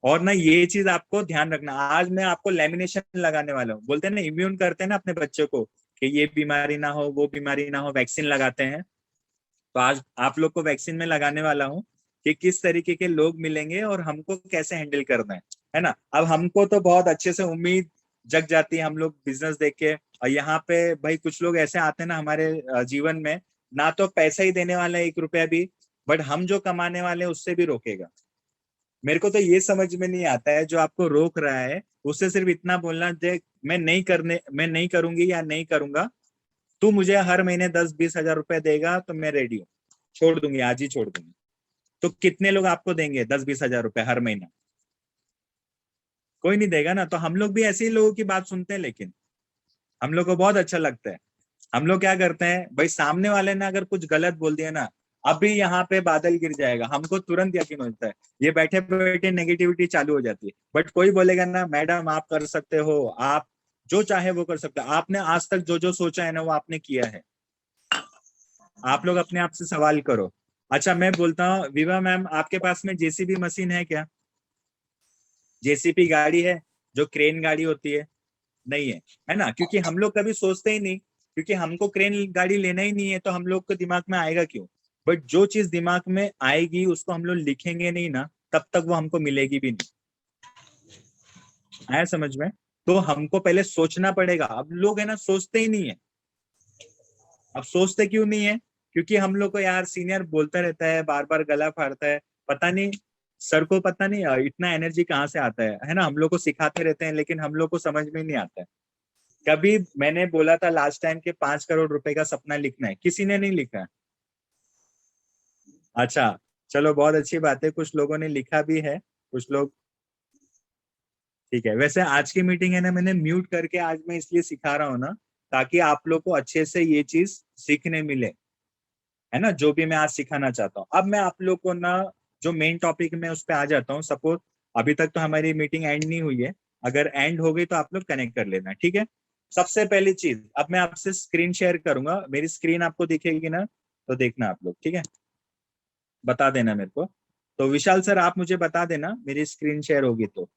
और ना ये चीज आपको ध्यान रखना, आज मैं आपको लेमिनेशन लगाने वाला हूँ। बोलते हैं ना इम्यून करते हैं ना अपने बच्चों को, कि ये बीमारी ना हो, वो बीमारी ना हो, वैक्सीन लगाते हैं। तो आज आप लोग को वैक्सीन में लगाने वाला हूँ कि किस तरीके के लोग मिलेंगे और हमको कैसे हैंडल करना है ना। अब हमको तो बहुत अच्छे से उम्मीद जग जाती है हम लोग बिजनेस देख के, और यहाँ पे भाई कुछ लोग ऐसे आते हैं ना हमारे जीवन में, ना तो पैसा ही देने वाला है 1 रुपया भी, बट हम जो कमाने वाले हैं उससे भी रोकेगा। मेरे को तो ये समझ में नहीं आता है, जो आपको रोक रहा है उससे सिर्फ इतना बोलना, देख मैं नहीं करूंगी या नहीं करूंगा, तू मुझे हर महीने 10-20 हजार रुपए देगा तो मैं रेडी हूँ, छोड़ दूंगी, आज ही छोड़ दूंगी। तो कितने लोग आपको देंगे 10-20 हजार रुपए हर महीना? कोई नहीं देगा ना। तो हम लोग भी ऐसे ही लोगों की बात सुनते हैं, लेकिन हम लोग को बहुत अच्छा लगता है। हम लोग क्या करते हैं भाई, सामने वाले ने अगर कुछ गलत बोल दिया ना, अभी यहाँ पे बादल गिर जाएगा, हमको तुरंत यकीन होता है, ये बैठे बैठे नेगेटिविटी चालू हो जाती है। बट कोई बोलेगा ना, मैडम आप कर सकते हो, आप जो चाहे वो कर सकते हो, आपने आज तक जो जो सोचा है ना वो आपने किया है। आप लोग अपने आप से सवाल करो। अच्छा मैं बोलता हूँ, विवा मैम आपके पास में जेसीबी मशीन है क्या? जेसीपी गाड़ी है जो क्रेन गाड़ी होती है? नहीं है, है ना, क्योंकि हम लोग कभी सोचते ही नहीं, क्योंकि हमको क्रेन गाड़ी लेना ही नहीं है, तो हम लोग को दिमाग में आएगा क्यों? बट जो चीज दिमाग में आएगी उसको हम लोग लिखेंगे नहीं ना, तब तक वो हमको मिलेगी भी नहीं। आया समझ में? तो हमको पहले सोचना पड़ेगा। अब लोग है ना सोचते ही नहीं है। अब सोचते क्यों नहीं है? क्योंकि हम लोग को यार सीनियर बोलता रहता है, बार बार गला फाड़ता है, पता नहीं सर को पता नहीं इतना एनर्जी कहाँ से आता है ना। हम लोग को सिखाते रहते हैं लेकिन हम लोग को समझ में नहीं आता है। कभी मैंने बोला था लास्ट टाइम के 5 करोड़ रुपए का सपना लिखना है, किसी ने नहीं लिखा है। अच्छा, चलो बहुत अच्छी बात है, कुछ लोगों ने लिखा भी है, कुछ लोग। ठीक है, वैसे आज की मीटिंग है ना मैंने म्यूट करके आज मैं इसलिए सिखा रहा हूँ ना, ताकि आप लोग को अच्छे से ये चीज सीखने मिले, है ना, जो भी मैं आज सिखाना चाहता हूँ। अब मैं आप लोग को ना जो मेन टॉपिक में उस पर आ जाता हूँ। सपोज अभी तक तो हमारी मीटिंग एंड नहीं हुई है, अगर एंड हो गई तो आप लोग कनेक्ट कर लेना, ठीक है। सबसे पहली चीज, अब मैं आपसे स्क्रीन शेयर करूंगा, मेरी स्क्रीन आपको दिखेगी ना, तो देखना आप लोग, ठीक है, बता देना मेरे को। तो विशाल सर आप मुझे बता देना मेरी स्क्रीन शेयर होगी तो।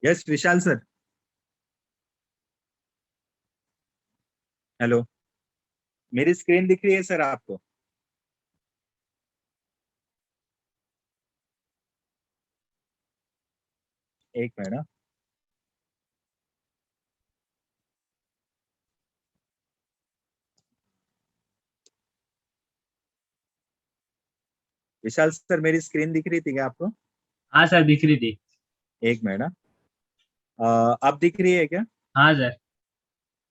यस विशाल सर। हेलो, मेरी स्क्रीन दिख रही है सर आपको? एक मिनट। विशाल सर मेरी स्क्रीन दिख रही थी क्या आपको? हाँ सर, दिख रही थी। एक मिनट। अब दिख रही है क्या? हाँ सर।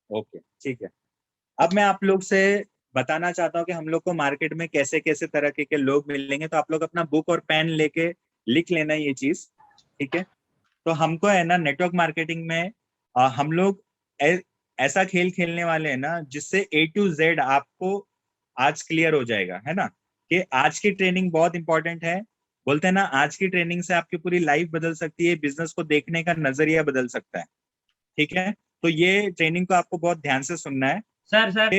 ओके ठीक है। अब मैं आप लोग से बताना चाहता हूँ कि हम लोग को मार्केट में कैसे कैसे तरह के लोग मिलेंगे, तो आप लोग अपना बुक और पेन लेके लिख लेना ये चीज, ठीक है। तो हमको है ना नेटवर्क मार्केटिंग में हम लोग ऐसा खेल खेलने वाले हैं ना जिससे A to Z आपको आज क्लियर हो जाएगा, है ना। कि आज की ट्रेनिंग बहुत इंपॉर्टेंट है। बोलते हैं ना आज की ट्रेनिंग से आपकी पूरी लाइफ बदल सकती है, बिजनेस को देखने का नजरिया बदल सकता है, ठीक है। तो ये ट्रेनिंग को आपको बहुत ध्यान से सुनना है। सर सर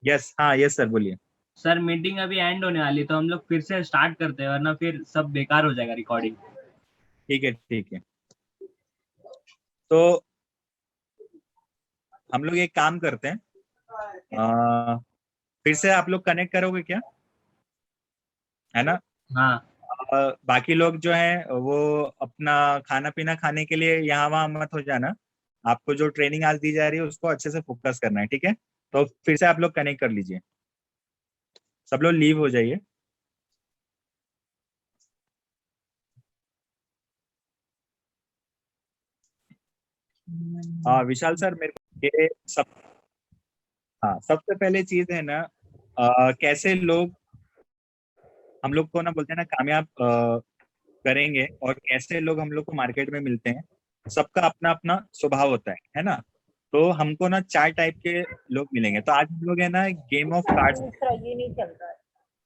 यस, हाँ यस सर बोलिए। सर, मीटिंग अभी एंड होने वाली है, तो हम लोग फिर से स्टार्ट करते हैं, वरना फिर सब बेकार हो जाएगा रिकॉर्डिंग। ठीक है ठीक है। तो हम लोग एक काम करते हैं, अ, फिर से आप लोग कनेक्ट करोगे क्या, है ना। हाँ। बाकी लोग जो हैं वो अपना खाना पीना खाने के लिए यहाँ वहाँ मत हो जाना। आपको जो ट्रेनिंग आज दी जा रही है उसको अच्छे से फोकस करना है, ठीक है। तो फिर से आप लोग कनेक्ट कर लीजिए, सब लोग लीव हो जाइए। विशाल सर मेरे को ये सब, हाँ सबसे पहले चीज है ना, कैसे लोग हम लोग को ना बोलते हैं ना कामयाब करेंगे, और कैसे लोग हम लोग को मार्केट में मिलते हैं। सबका अपना अपना स्वभाव होता है ना। तो हमको ना 4 टाइप के लोग मिलेंगे। तो आज हम लोग है ना गेम ऑफ कार्ड्स। दूसरा ये नहीं चल रहा है,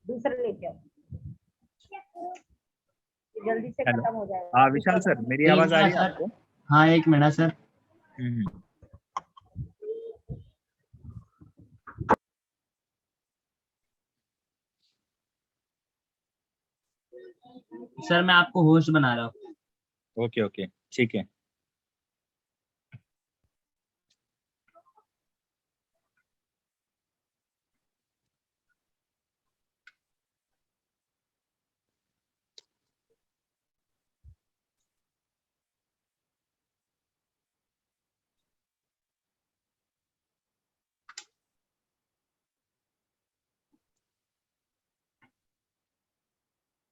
दूसरा लेके आओ, ये जल्दी से हेलो, खत्म हो जाएगा हाँ दूसरा विशाल सर बना। मेरी एक आवाज आ मिनट रही है सर। आपको? हाँ, एक मिनट सर। हम्म। सर, मैं आपको होस्ट बना रहा हूँ। ओके ओके ठीक है।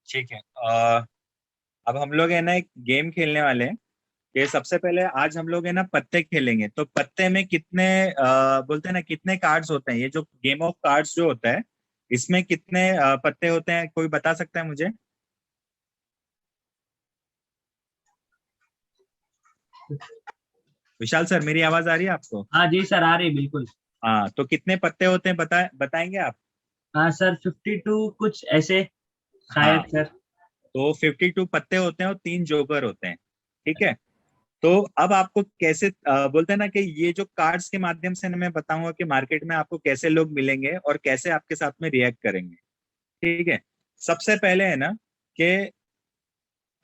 ठीक है, अब हम लोग है ना एक गेम खेलने वाले हैं। कि सबसे पहले आज हम लोग है ना पत्ते खेलेंगे। तो पत्ते में कितने बोलते हैं ना कितने कार्ड्स होते हैं, ये जो गेम ऑफ कार्ड्स जो होता है इसमें कितने पत्ते होते हैं, कोई बता सकता है मुझे? विशाल सर मेरी आवाज आ रही है आपको? हाँ जी सर, आ रही बिल्कुल। हाँ, तो कितने पत्ते होते हैं बताएंगे आप? हाँ सर, 52 कुछ ऐसे शायद हाँ, सर। तो 52 पत्ते होते हैं और 3 जोकर होते हैं। ठीक है। तो अब आपको कैसे बोलते हैं ना कि ये जो कार्ड्स के माध्यम से मैं बताऊंगा कि मार्केट में आपको कैसे लोग मिलेंगे और कैसे आपके साथ में रिएक्ट करेंगे। ठीक है। सबसे पहले है ना कि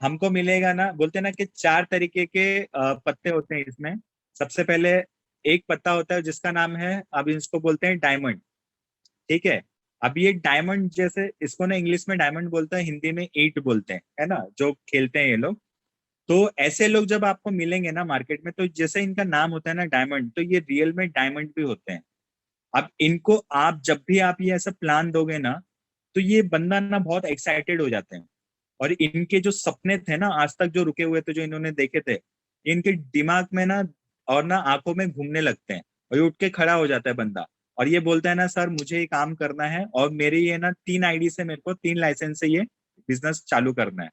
हमको मिलेगा ना, बोलते हैं ना कि 4 तरीके के पत्ते होते हैं इसमें। सबसे पहले एक पत्ता होता है जिसका नाम है, अब इसको बोलते हैं डायमंड। ठीक है। अब ये डायमंड, जैसे इसको ना इंग्लिश में डायमंड बोलते हैं, हिंदी में ईंट बोलते हैं, है ना, जो खेलते हैं ये लोग। तो ऐसे लोग जब आपको मिलेंगे ना मार्केट में, तो जैसे इनका नाम होता है ना डायमंड, तो ये रियल में डायमंड भी होते हैं। अब इनको आप जब भी आप ये ऐसा प्लान दोगे ना, तो ये बंदा ना बहुत एक्साइटेड हो जाते हैं। और इनके जो सपने थे ना आज तक जो रुके हुए थे, जो इन्होंने देखे थे, इनके दिमाग में ना और ना आंखों में घूमने लगते हैं। और ये उठ के खड़ा हो जाता है बंदा। और ये बोलता है ना, सर मुझे ये काम करना है, और मेरे ये ना 3 आईडी से, मेरे को 3 लाइसेंस से ये बिजनेस चालू करना है।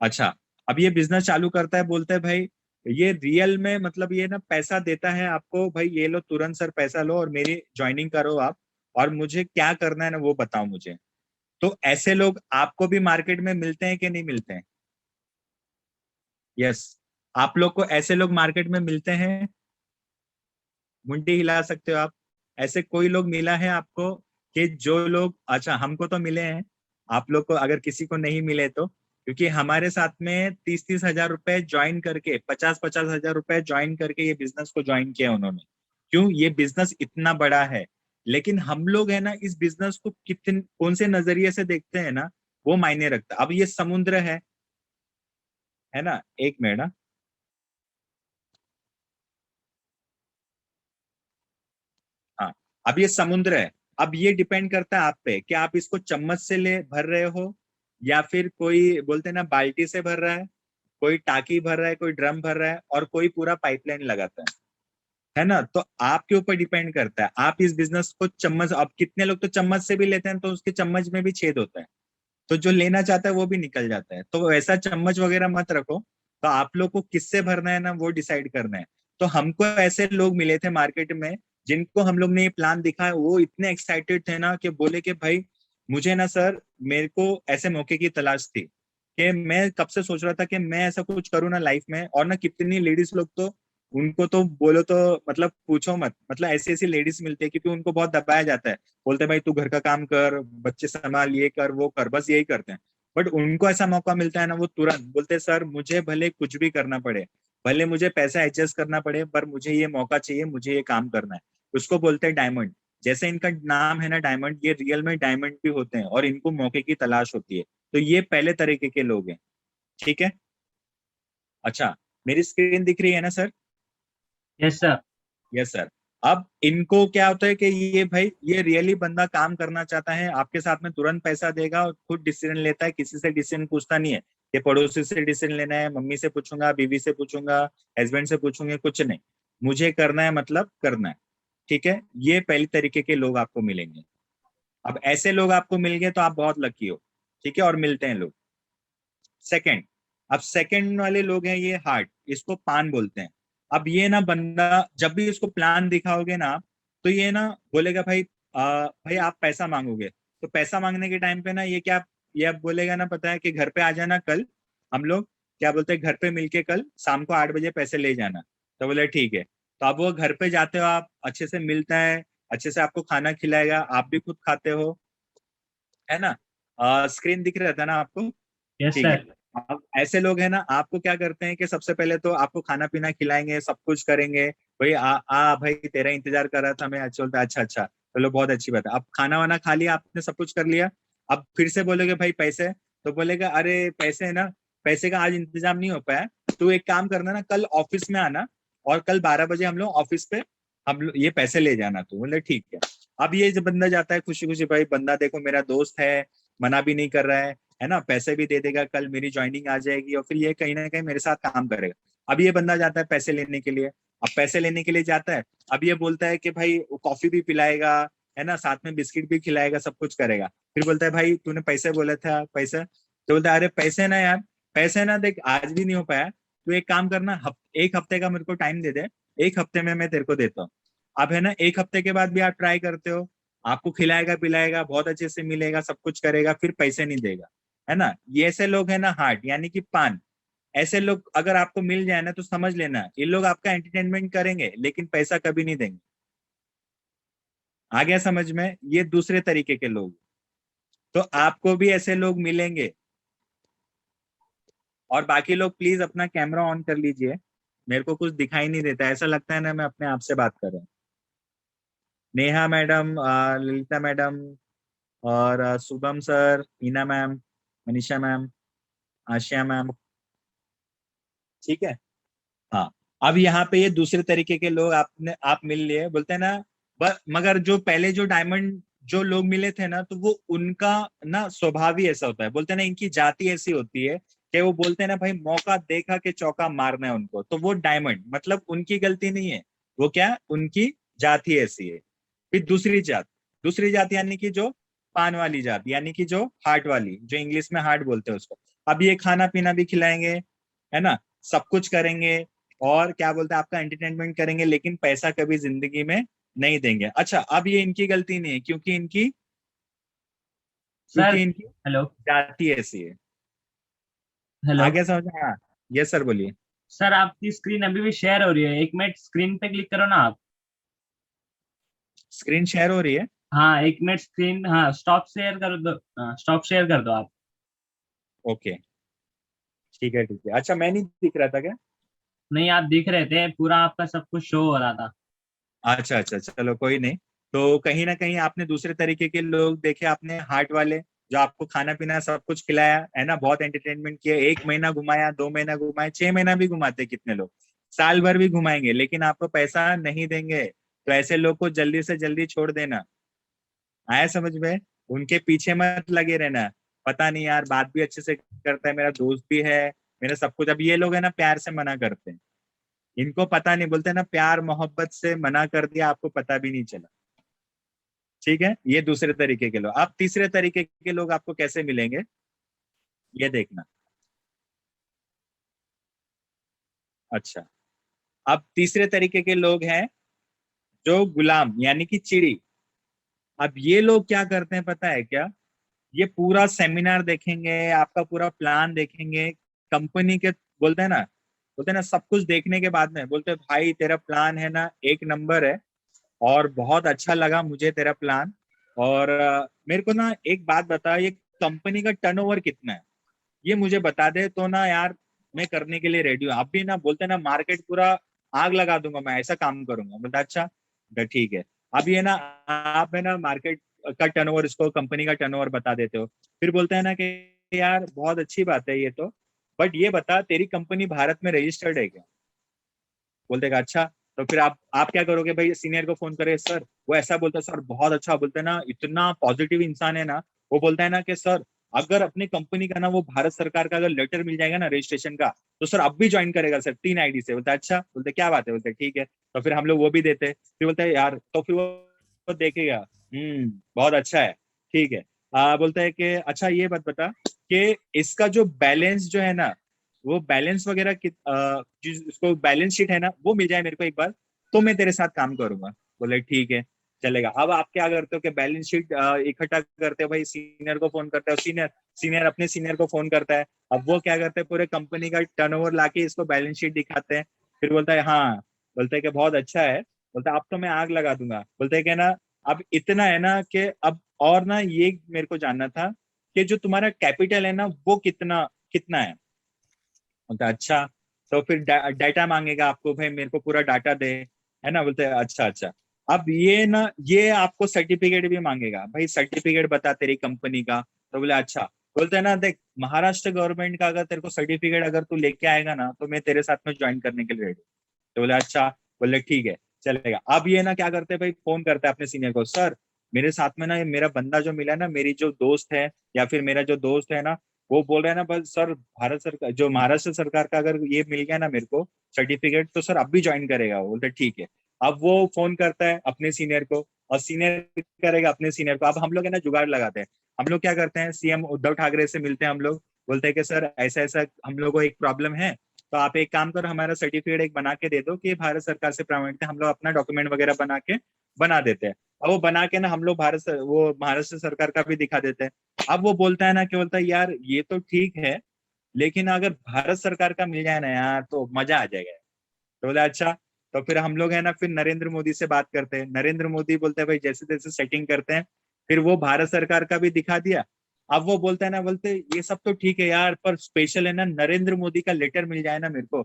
अच्छा। अब ये बिजनेस चालू करता है, बोलता है भाई ये रियल में मतलब ये ना पैसा देता है आपको, भाई ये लो तुरंत सर पैसा लो और मेरी ज्वाइनिंग करो आप, और मुझे क्या करना है ना वो बताओ मुझे। तो ऐसे लोग आपको भी मार्केट में मिलते हैं कि नहीं मिलते हैं? यस। आप लोग को ऐसे लोग मार्केट में मिलते हैं? मुंडी हिला सकते हो आप। ऐसे कोई लोग मिला है आपको कि जो लोग, अच्छा हमको तो मिले हैं, आप लोग को अगर किसी को नहीं मिले तो, क्योंकि हमारे साथ में 30-30 हजार रुपए ज्वाइन करके, 50-50 हजार रुपए ज्वाइन करके ये बिजनेस को ज्वाइन किया उन्होंने। क्यों? ये बिजनेस इतना बड़ा है। लेकिन हम लोग है ना इस बिजनेस को कितने कौन से नजरिए से देखते हैं ना, वो मायने रखता है। अब ये समुद्र है ना, एक मिनट ना। हाँ। अब ये समुद्र है। अब ये डिपेंड करता है आप पे कि आप इसको चम्मच से ले भर रहे हो, या फिर कोई बोलते हैं ना बाल्टी से भर रहा है, कोई टाकी भर रहा है, कोई ड्रम भर रहा है, और कोई पूरा पाइपलाइन लगाता है ना। तो आपके ऊपर डिपेंड करता है, आप इस बिजनेस को चम्मच, अब कितने लोग तो चम्मच से भी लेते हैं तो उसके चम्मच में भी छेद होता है, तो जो लेना चाहता है वो भी निकल जाता है। तो वैसा चम्मच वगैरह मत रखो। तो आप लोग को किससे भरना है ना वो डिसाइड करना है। तो हमको ऐसे लोग मिले थे मार्केट में, जिनको हम लोग ने ये प्लान दिखाया, वो इतने एक्साइटेड थे ना कि बोले कि भाई मुझे ना सर, मेरे को ऐसे मौके की तलाश थी कि मैं कब से सोच रहा था कि मैं ऐसा कुछ करूँ ना लाइफ में। और ना कितनी लेडीज लोग तो, उनको तो बोलो तो मतलब पूछो मत, मतलब ऐसी ऐसी लेडीज मिलती है, क्योंकि उनको बहुत दबाया जाता है। बोलते हैं भाई तू घर का काम कर, बच्चे संभाल, ये कर वो कर, बस यही करते हैं। बट उनको ऐसा मौका मिलता है ना, वो तुरंत बोलते हैं सर मुझे भले कुछ भी करना पड़े, भले मुझे पैसा एडजस्ट करना पड़े, पर मुझे ये मौका चाहिए, मुझे ये काम करना है। उसको बोलते हैं डायमंड। जैसे इनका नाम है ना डायमंड, ये रियल में डायमंड भी होते हैं और इनको मौके की तलाश होती है। तो ये पहले तरीके के लोग हैं। ठीक है। अच्छा, मेरी स्क्रीन दिख रही है ना sir? Yes sir. Yes sir. अब इनको क्या होता है कि ये भाई ये रियली बंदा काम करना चाहता है, आपके साथ में तुरंत पैसा देगा और खुद डिसीजन लेता है, किसी से डिसीजन पूछता नहीं है कि पड़ोसी से डिसीजन लेना है, मम्मी से पूछूंगा, बीवी से पूछूंगा, हस्बैंड से पूछूंगे, कुछ नहीं। मुझे करना है मतलब करना है। ठीक है। ये पहली तरीके के लोग आपको मिलेंगे। अब ऐसे लोग आपको मिल गए तो आप बहुत लकी हो। ठीक है। और मिलते हैं लोग। सेकंड। अब सेकंड वाले लोग हैं ये हार्ट, इसको पान बोलते हैं। अब ये ना बंदा, जब भी इसको प्लान दिखाओगे ना आप, तो ये ना बोलेगा भाई भाई आप पैसा मांगोगे, तो पैसा मांगने के टाइम पे ना ये अब बोलेगा ना, पता है कि घर पे आ जाना कल, हम लोग क्या बोलते हैं, घर पे मिलके कल शाम को 8 बजे पैसे ले जाना। तो बोले ठीक है। तो अब वो घर पे जाते हो आप, अच्छे से मिलता है, अच्छे से आपको खाना खिलाएगा, आप भी खुद खाते हो, है ना। स्क्रीन दिख रहा था ना आपको? यस ठीक है। सर। अब ऐसे लोग हैं ना, आपको क्या करते हैं कि सबसे पहले तो आपको खाना पीना खिलाएंगे, सब कुछ करेंगे। भाई भाई तेरा इंतजार कर रहा था मैं, अच्छा बोलता अच्छा अच्छा, चलो बहुत अच्छी बात है। अब खाना वाना खा लिया आपने, सब कुछ कर लिया। अब फिर से बोलोगे भाई पैसे, तो बोलेगा अरे पैसे है ना, पैसे का आज इंतजाम नहीं हो पाया, तू एक काम करना ना, कल ऑफिस में आना, और कल 12 बजे हम लोग ऑफिस पे, हम लोग ये पैसे ले जाना। तू बोले ठीक है। अब ये जब बंदा जाता है खुशी खुशी, भाई बंदा देखो मेरा दोस्त है, मना भी नहीं कर रहा है ना, पैसे भी दे देगा, कल मेरी ज्वाइनिंग आ जाएगी, और फिर ये कहीं ना कहीं मेरे साथ काम करेगा। अब ये बंदा जाता है पैसे लेने के लिए। अब पैसे लेने के लिए जाता है, अब ये बोलता है कि भाई वो कॉफी भी पिलाएगा, है ना, साथ में बिस्किट भी खिलाएगा, सब कुछ करेगा। फिर बोलता है भाई तूने पैसे बोला था, पैसे, तो बोलता है अरे पैसे ना यार, पैसे ना देख आज भी नहीं हो पाया, तू एक काम करना, एक हफ्ते का मेरे को टाइम दे दे, एक हफ्ते में मैं तेरे को देता हूँ। अब है ना, एक हफ्ते के बाद भी आप ट्राई करते हो, आपको खिलाएगा पिलाएगा, बहुत अच्छे से मिलेगा, सब कुछ करेगा, फिर पैसे नहीं देगा, है ना। ये ऐसे लोग है ना हार्ट, यानी कि पान। ऐसे लोग अगर आपको मिल जाए ना तो समझ लेना, ये लोग आपका एंटरटेनमेंट करेंगे लेकिन पैसा कभी नहीं देंगे। आ गया समझ में? ये दूसरे तरीके के लोग। तो आपको भी ऐसे लोग मिलेंगे। और बाकी लोग प्लीज अपना कैमरा ऑन कर लीजिए, मेरे को कुछ दिखाई नहीं देता, ऐसा लगता है ना मैं अपने आप से बात कर रहा हूँ। नेहा मैडम, ललिता मैडम, और Shubham sir, Meena ma'am, Manisha ma'am, Asia ma'am, ठीक है। हाँ। अब यहाँ पे ये दूसरे तरीके के लोग आपने आप मिल लिए, बोलते हैं ना। मगर जो पहले जो डायमंड जो लोग मिले थे ना, तो वो उनका ना स्वभाव ही ऐसा होता है, बोलते हैं ना इनकी जाति ऐसी होती है कि वो बोलते हैं ना भाई मौका देखा कि चौका मारना है उनको, तो वो डायमंड, मतलब उनकी गलती नहीं है, वो क्या उनकी जाति ऐसी है। फिर दूसरी जात यानी कि जो पान वाली जात, यानी कि जो हार्ट वाली, जो इंग्लिश में हार्ट बोलते हैं उसको। अब ये खाना पीना भी खिलाएंगे, है ना, सब कुछ करेंगे, और क्या बोलते हैं आपका एंटरटेनमेंट करेंगे, लेकिन पैसा कभी जिंदगी में नहीं देंगे। अच्छा, अब ये इनकी गलती नहीं है, सर। क्योंकि इनकी हेलो। जाति ऐसी है। हेलो। आगे समझ में? हाँ। यस सर, बोलिए। सर आपकी स्क्रीन अभी भी शेयर हो रही है, 1 मिनट स्क्रीन पे क्लिक करो ना आप। स्क्रीन शेयर हो रही है? हाँ 1 मिनट स्क्रीन, हाँ स्टॉप शेयर कर दो, स्टॉप शेयर कर दो आप। ओके, ठीक है। अच्छा, मैं नहीं दिख रहा था क्या? नहीं आप दिख रहे थे, पूरा आपका सब कुछ शो हो रहा था। अच्छा अच्छा, चलो कोई नहीं। तो कहीं ना कहीं आपने दूसरे तरीके के लोग देखे, आपने हार्ट वाले, जो आपको खाना पीना सब कुछ खिलाया, है ना, बहुत एंटरटेनमेंट किया, 1 महीना घुमाया, 2 महीना घुमाया, 6 महीना भी घुमाते कितने लोग, साल भर भी घुमाएंगे, लेकिन आपको पैसा नहीं देंगे। तो ऐसे लोग को जल्दी से जल्दी छोड़ देना। आया समझ में? उनके पीछे मत लगे रहना। पता नहीं यार, बात भी अच्छे से करता है, मेरा दोस्त भी है, मेरा सब कुछ। अब ये लोग है ना प्यार से मना करते हैं, इनको पता नहीं, बोलते हैं ना प्यार मोहब्बत से मना कर दिया, आपको पता भी नहीं चला। ठीक है, ये दूसरे तरीके के लोग। अब तीसरे तरीके के लोग आपको कैसे मिलेंगे, ये देखना। अच्छा, अब तीसरे तरीके के लोग हैं जो गुलाम, यानी कि चिड़ी। अब ये लोग क्या करते हैं पता है क्या? ये पूरा सेमिनार देखेंगे, आपका पूरा प्लान देखेंगे, कंपनी के, बोलते हैं ना सब कुछ देखने के बाद में बोलते हैं भाई तेरा प्लान है ना एक नंबर है, और बहुत अच्छा लगा मुझे तेरा प्लान। और मेरे को ना एक बात बता, ये कंपनी का टर्नओवर कितना है, ये मुझे बता दे तो ना यार, मैं करने के लिए रेडी हूँ। आप भी ना बोलते हैं ना मार्केट पूरा आग लगा दूंगा, मैं ऐसा काम करूंगा। बोलता अच्छा, तो ठीक है। अब ये ना, आप है ना मार्केट का टर्नओवर, इसको कंपनी का टर्नओवर बता देते हो। फिर बोलते हैं ना कि यार बहुत अच्छी बात है ये तो, बट ये बता तेरी कंपनी भारत में रजिस्टर्ड है क्या? बोलते का अच्छा। तो फिर आप क्या करोगे भाई? सीनियर को फोन करे, सर वो ऐसा बोलता है, सर बहुत अच्छा, बोलते हैं ना इतना पॉजिटिव इंसान है ना। वो बोलता है ना कि सर अगर अपनी कंपनी का ना वो भारत सरकार का अगर लेटर मिल जाएगा ना रजिस्ट्रेशन का, तो सर अब भी ज्वाइन करेगा सर 3 आईडी से। बोलता है अच्छा, बोलते क्या बात है, बोलते ठीक है। तो फिर हम लोग वो भी देते, फिर बोलता है यार, तो फिर वो देखेगा, बहुत अच्छा है, ठीक है। बोलता है कि अच्छा ये बात बता कि इसका जो बैलेंस जो है ना, वो बैलेंस वगैरह उसको बैलेंस शीट है ना, वो मिल जाए मेरे को एक बार, तो मैं तेरे साथ काम करूंगा। बोले ठीक है, चलेगा। अब आप क्या करते हो कि बैलेंस शीट इकट्ठा करते हो भाई, सीनियर को फोन करते हो, सीनियर सीनियर अपने सीनियर को फोन करता है। अब वो क्या करते हैं, पूरे कंपनी का टर्नओवर लाके इसको बैलेंस शीट दिखाते हैं। फिर बोलता है हाँ, बोलते हैं कि बहुत अच्छा है, बोलता है अब तो मैं आग लगा दूंगा। बोलते हैं कि ना अब इतना है ना कि अब, और ना ये मेरे को जानना था कि जो तुम्हारा कैपिटल है ना वो कितना कितना है। बोलता अच्छा। तो फिर डाटा मांगेगा आपको, भाई मेरे को पूरा डाटा दे, है ना। बोलते हैं अच्छा अच्छा। अब ये ना, ये आपको सर्टिफिकेट भी मांगेगा, भाई सर्टिफिकेट बता तेरी कंपनी का। तो बोले अच्छा। बोलते हैं ना देख, महाराष्ट्र गवर्नमेंट का अगर तेरे को सर्टिफिकेट अगर तू लेके आएगा ना, तो मैं तेरे साथ में ज्वाइन करने के लिए रेडी। तो बोले अच्छा। बोले ठीक है, चलेगा। अब ये ना क्या करते हैं भाई, फोन करता है अपने सीनियर को, सर मेरे साथ में ना ये मेरा बंदा जो मिला ना, मेरी जो दोस्त है, या फिर मेरा जो दोस्त है ना, वो बोल रहा है ना बस सर, भारत सरकार जो महाराष्ट्र सरकार का अगर ये मिल गया ना मेरे को सर्टिफिकेट, तो सर अब भी ज्वाइन करेगा। वो बोलते ठीक है। अब वो फोन करता है अपने सीनियर को, और सीनियर करेगा अपने सीनियर को। अब हम लोग है ना जुगाड़ लगाते हैं। हम लोग क्या करते हैं, सीएम उद्धव ठाकरे से मिलते हैं हम लोग, बोलते हैं कि सर ऐसा ऐसा हम लोग को एक प्रॉब्लम है, तो आप एक काम करो, हमारा सर्टिफिकेट एक बना के दे दो कि भारत सरकार से प्रमाणित है, हम लोग अपना डॉक्यूमेंट वगैरह बना के बना देते हैं। और वो बना के ना हम लोग वो महाराष्ट्र सरकार का भी दिखा देते हैं। अब वो बोलता है ना, कि बोलता है यार ये तो ठीक है, लेकिन अगर भारत सरकार का मिल जाए ना यार तो मजा आ जाएगा। तो बोला अच्छा। तो फिर हम लोग है ना, फिर नरेंद्र मोदी से बात करते हैं। नरेंद्र मोदी बोलते हैं भाई जैसे तैसे सेटिंग करते हैं। फिर वो भारत सरकार का भी दिखा दिया। अब वो बोलता है ना, बोलते ये सब तो ठीक है यार, पर स्पेशल है ना नरेंद्र मोदी का लेटर मिल जाए ना मेरे को,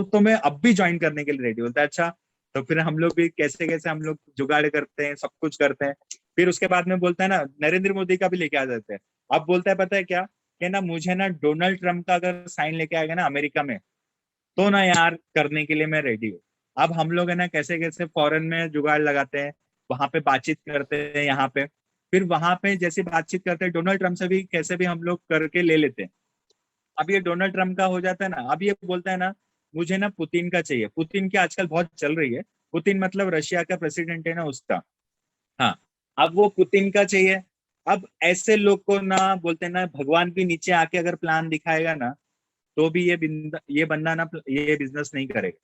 तो मैं अब भी ज्वाइन करने के लिए रेडी। बोलता है अच्छा। तो फिर हम लोग भी कैसे कैसे हम लोग जुगाड़ करते हैं, सब कुछ करते हैं। फिर उसके बाद में बोलता है ना, नरेंद्र मोदी का भी लेके आ जाते हैं। अब बोलता है पता है क्या, कि ना मुझे ना डोनाल्ड ट्रंप का अगर साइन लेके आएगा ना अमेरिका में, तो ना यार करने के लिए मैं रेडी हूँ। अब हम लोग है ना कैसे कैसे फॉरेन में जुगाड़ लगाते हैं, वहां पे बातचीत करते हैं यहाँ पे। फिर वहां पे जैसे बातचीत करते हैं डोनाल्ड ट्रंप से भी कैसे भी हम लोग करके ले लेते हैं। अब ये डोनाल्ड ट्रंप का हो जाता है ना, अब ये बोलता है ना मुझे ना पुतिन का चाहिए। पुतिन की आजकल बहुत चल रही है। पुतिन मतलब रशिया का प्रेसिडेंट है ना, उसका। हाँ। अब वो पुतिन का चाहिए। अब ऐसे लोग को ना बोलते हैं ना, भगवान भी नीचे आके अगर प्लान दिखाएगा ना, तो भी ये बंदा ना ये बिजनेस नहीं करेगा।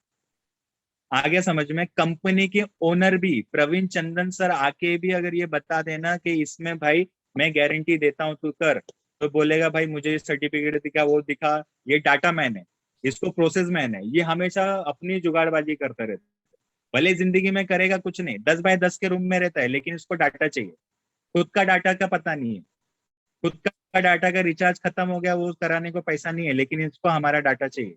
आगे समझ में, कंपनी के ओनर भी प्रवीण चंद्रन सर आके भी अगर ये बता देना कि इसमें भाई मैं गारंटी देता हूं तू कर, तो बोलेगा भाई मुझे सर्टिफिकेट दिखा, वो दिखा, ये डाटा मैन है, इसको प्रोसेस मैन है, ये हमेशा अपनी जुगाड़बाजी करता रहता है। भले जिंदगी में करेगा कुछ नहीं, 10 बाय 10 के रूम में रहता है, लेकिन इसको डाटा चाहिए। खुद का डाटा का पता नहीं है। खुद का डाटा का रिचार्ज खत्म हो गया, वो कराने को पैसा नहीं है, लेकिन इसको हमारा डाटा चाहिए।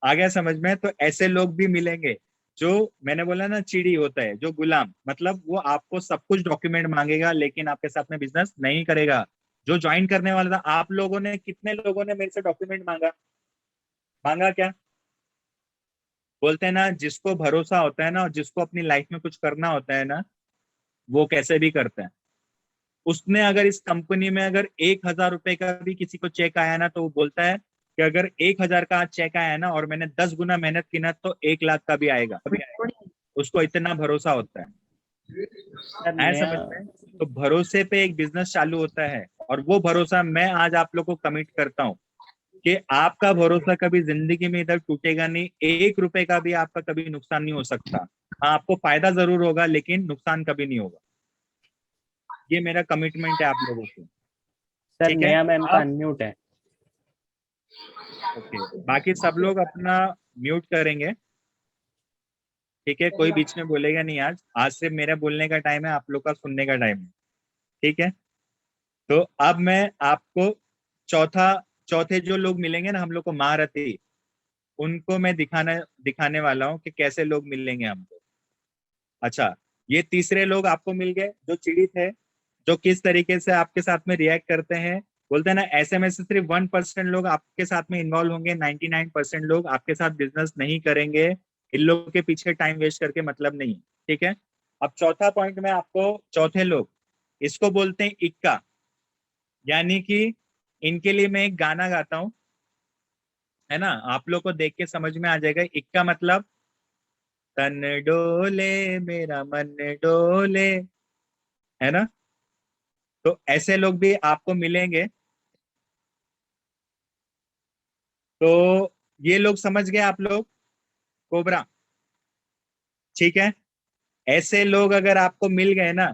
आ गया समझ में? तो ऐसे लोग भी मिलेंगे। जो मैंने बोला ना, चिड़ी होता है जो गुलाम, मतलब वो आपको सब कुछ डॉक्यूमेंट मांगेगा, लेकिन आपके साथ में बिजनेस नहीं करेगा। जो ज्वाइन करने वाला था, आप लोगों ने कितने लोगों ने मेरे से डॉक्यूमेंट मांगा? मांगा क्या? बोलते हैं ना, जिसको भरोसा होता है ना और जिसको अपनी लाइफ में कुछ करना होता है ना, वो कैसे भी करते हैं। उसने अगर इस कंपनी में अगर 1,000 रुपए का भी किसी को चेक आया ना, तो वो बोलता है कि अगर 1,000 का चेक आया ना और मैंने 10 गुना मेहनत की ना, तो 1 लाख का भी आएगा। उसको इतना भरोसा होता सर है नया समझ में? तो भरोसे पे एक बिजनेस चालू होता है, और वो भरोसा मैं आज आप लोग को कमिट करता हूँ कि आपका भरोसा कभी जिंदगी में इधर टूटेगा नहीं। 1 रुपए का भी आपका कभी नुकसान नहीं हो सकता। हाँ, आपको फायदा जरूर होगा, लेकिन नुकसान कभी नहीं होगा। ये मेरा कमिटमेंट है आप लोगों को। सर ठीक है। नया मैम का अब अनम्यूट है। ओके, बाकी सब लोग अपना म्यूट करेंगे। ठीक है, कोई बीच में बोलेगा नहीं। आज आज से मेरा बोलने का टाइम है, आप लोग का सुनने का टाइम है। ठीक है। तो अब मैं आपको चौथा चौथे जो लोग मिलेंगे ना हम लोग को, महारथी, उनको मैं दिखाने दिखाने वाला हूँ कि कैसे लोग मिलेंगे हमको। अच्छा, ये तीसरे लोग आपको मिल गए जो चिड़ी थे, जो किस तरीके से आपके साथ में रिएक्ट करते हैं। बोलते हैं ना, ऐसे में से सिर्फ 1% लोग आपके साथ में इन्वॉल्व होंगे, 99% लोग आपके साथ बिजनेस नहीं करेंगे। इन लोगों के पीछे टाइम वेस्ट करके मतलब नहीं। ठीक है। अब चौथा पॉइंट में आपको, चौथे लोग, इसको बोलते हैं इक्का। यानी कि इनके लिए मैं एक गाना गाता हूँ, है ना, आप लोग को देख के समझ में आ जाएगा इक्का मतलब। तन डोले मेरा मन डोले, है ना। तो ऐसे लोग भी आपको मिलेंगे। तो ये लोग समझ गए आप लोग, कोबरा। ठीक है। ऐसे लोग अगर आपको मिल गए ना,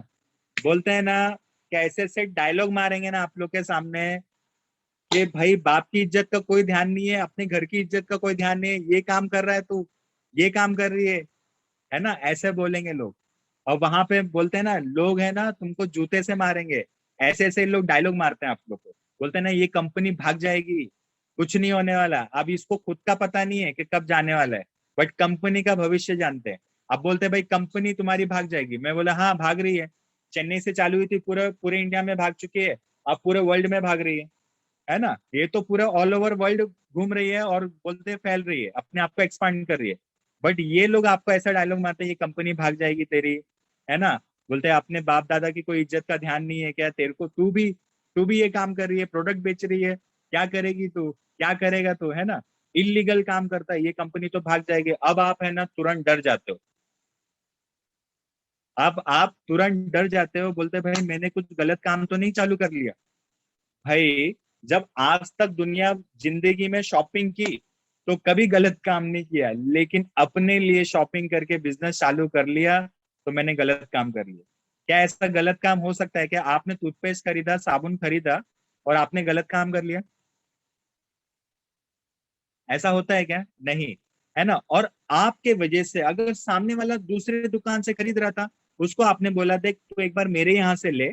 बोलते हैं ना, कि ऐसे ऐसे डायलॉग मारेंगे ना आप लोग के सामने कि भाई बाप की इज्जत का कोई ध्यान नहीं है, अपने घर की इज्जत का कोई ध्यान नहीं है, ये काम कर रहा है तू, ये काम कर रही है ना, ऐसे बोलेंगे लोग। और वहां पे बोलते हैं ना, लोग है ना तुमको जूते से मारेंगे। ऐसे ऐसे लोग डायलॉग मारते हैं आप लोग को। बोलते हैं ना, ये कंपनी भाग जाएगी, कुछ नहीं होने वाला। अब इसको खुद का पता नहीं है कि कब जाने वाला है, बट कंपनी का भविष्य जानते हैं। अब बोलते हैं भाई कंपनी तुम्हारी भाग जाएगी। मैं बोला हाँ भाग रही है। चेन्नई से चालू हुई थी, पूरे पूरे इंडिया में भाग चुकी है। अब पूरे वर्ल्ड में भाग रही है ना। ये तो पूरा ऑल ओवर वर्ल्ड घूम रही है, और बोलते हैं फैल रही है, अपने आप को एक्सपांड कर रही है। बट ये लोग आपको ऐसा डायलॉग मारते हैं, ये कंपनी भाग जाएगी तेरी, है ना। बोलते हैं अपने बाप दादा की कोई इज्जत का ध्यान नहीं है क्या तेरे को? तू भी ये काम कर रही है, प्रोडक्ट बेच रही है, क्या करेगी तू, क्या करेगा तू, है ना। इलीगल काम करता है, ये कंपनी तो भाग जाएगी। अब आप है ना तुरंत डर जाते हो। अब आप तुरंत डर जाते हो, बोलते हैं भाई मैंने कुछ गलत काम तो नहीं चालू कर लिया। भाई जब आज तक दुनिया जिंदगी में शॉपिंग की तो कभी गलत काम नहीं किया, लेकिन अपने लिए शॉपिंग करके बिजनेस चालू कर लिया तो मैंने गलत काम कर लिया। क्या ऐसा गलत काम हो सकता है? क्या आपने टूथपेस्ट खरीदा, साबुन खरीदा और आपने गलत काम कर लिया? ऐसा होता है क्या? नहीं, है ना। और आपके वजह से अगर सामने वाला दूसरे दुकान से खरीद रहा था, उसको आपने बोला देख तू एक बार मेरे यहाँ से ले,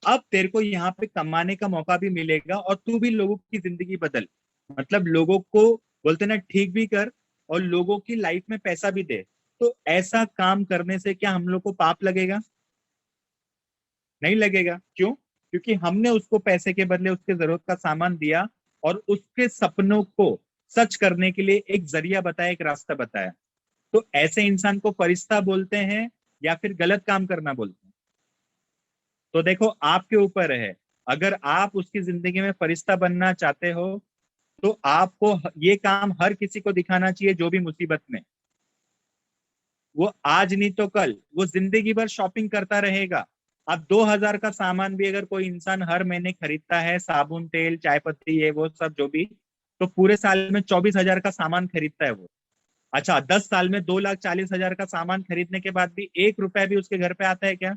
अब तेरे को यहाँ पे कमाने का मौका भी मिलेगा और तू भी लोगों की जिंदगी बदल, मतलब लोगों को बोलते ना ठीक भी कर और लोगों की लाइफ में पैसा भी दे। तो ऐसा काम करने से क्या हम लोग को पाप लगेगा? नहीं लगेगा। क्यों? क्योंकि हमने उसको पैसे के बदले उसके जरूरत का सामान दिया और उसके सपनों को सच करने के लिए एक जरिया बताया, एक रास्ता बताया। तो ऐसे इंसान को फरिश्ता बोलते हैं या फिर गलत काम करना बोलते हैं? तो देखो आपके ऊपर है। अगर आप उसकी जिंदगी में फरिश्ता बनना चाहते हो तो आपको ये काम हर किसी को दिखाना चाहिए जो भी मुसीबत में, वो आज नहीं तो कल वो जिंदगी भर शॉपिंग करता रहेगा। अब 2000 का सामान भी अगर कोई इंसान हर महीने खरीदता है, साबुन, तेल, चाय पत्ती, ये वो सब जो भी, तो पूरे साल में 24,000 का सामान खरीदता है वो। अच्छा, 10 साल में 2,40,000 का सामान खरीदने के बाद भी 1 रुपया भी उसके घर पे आता है क्या?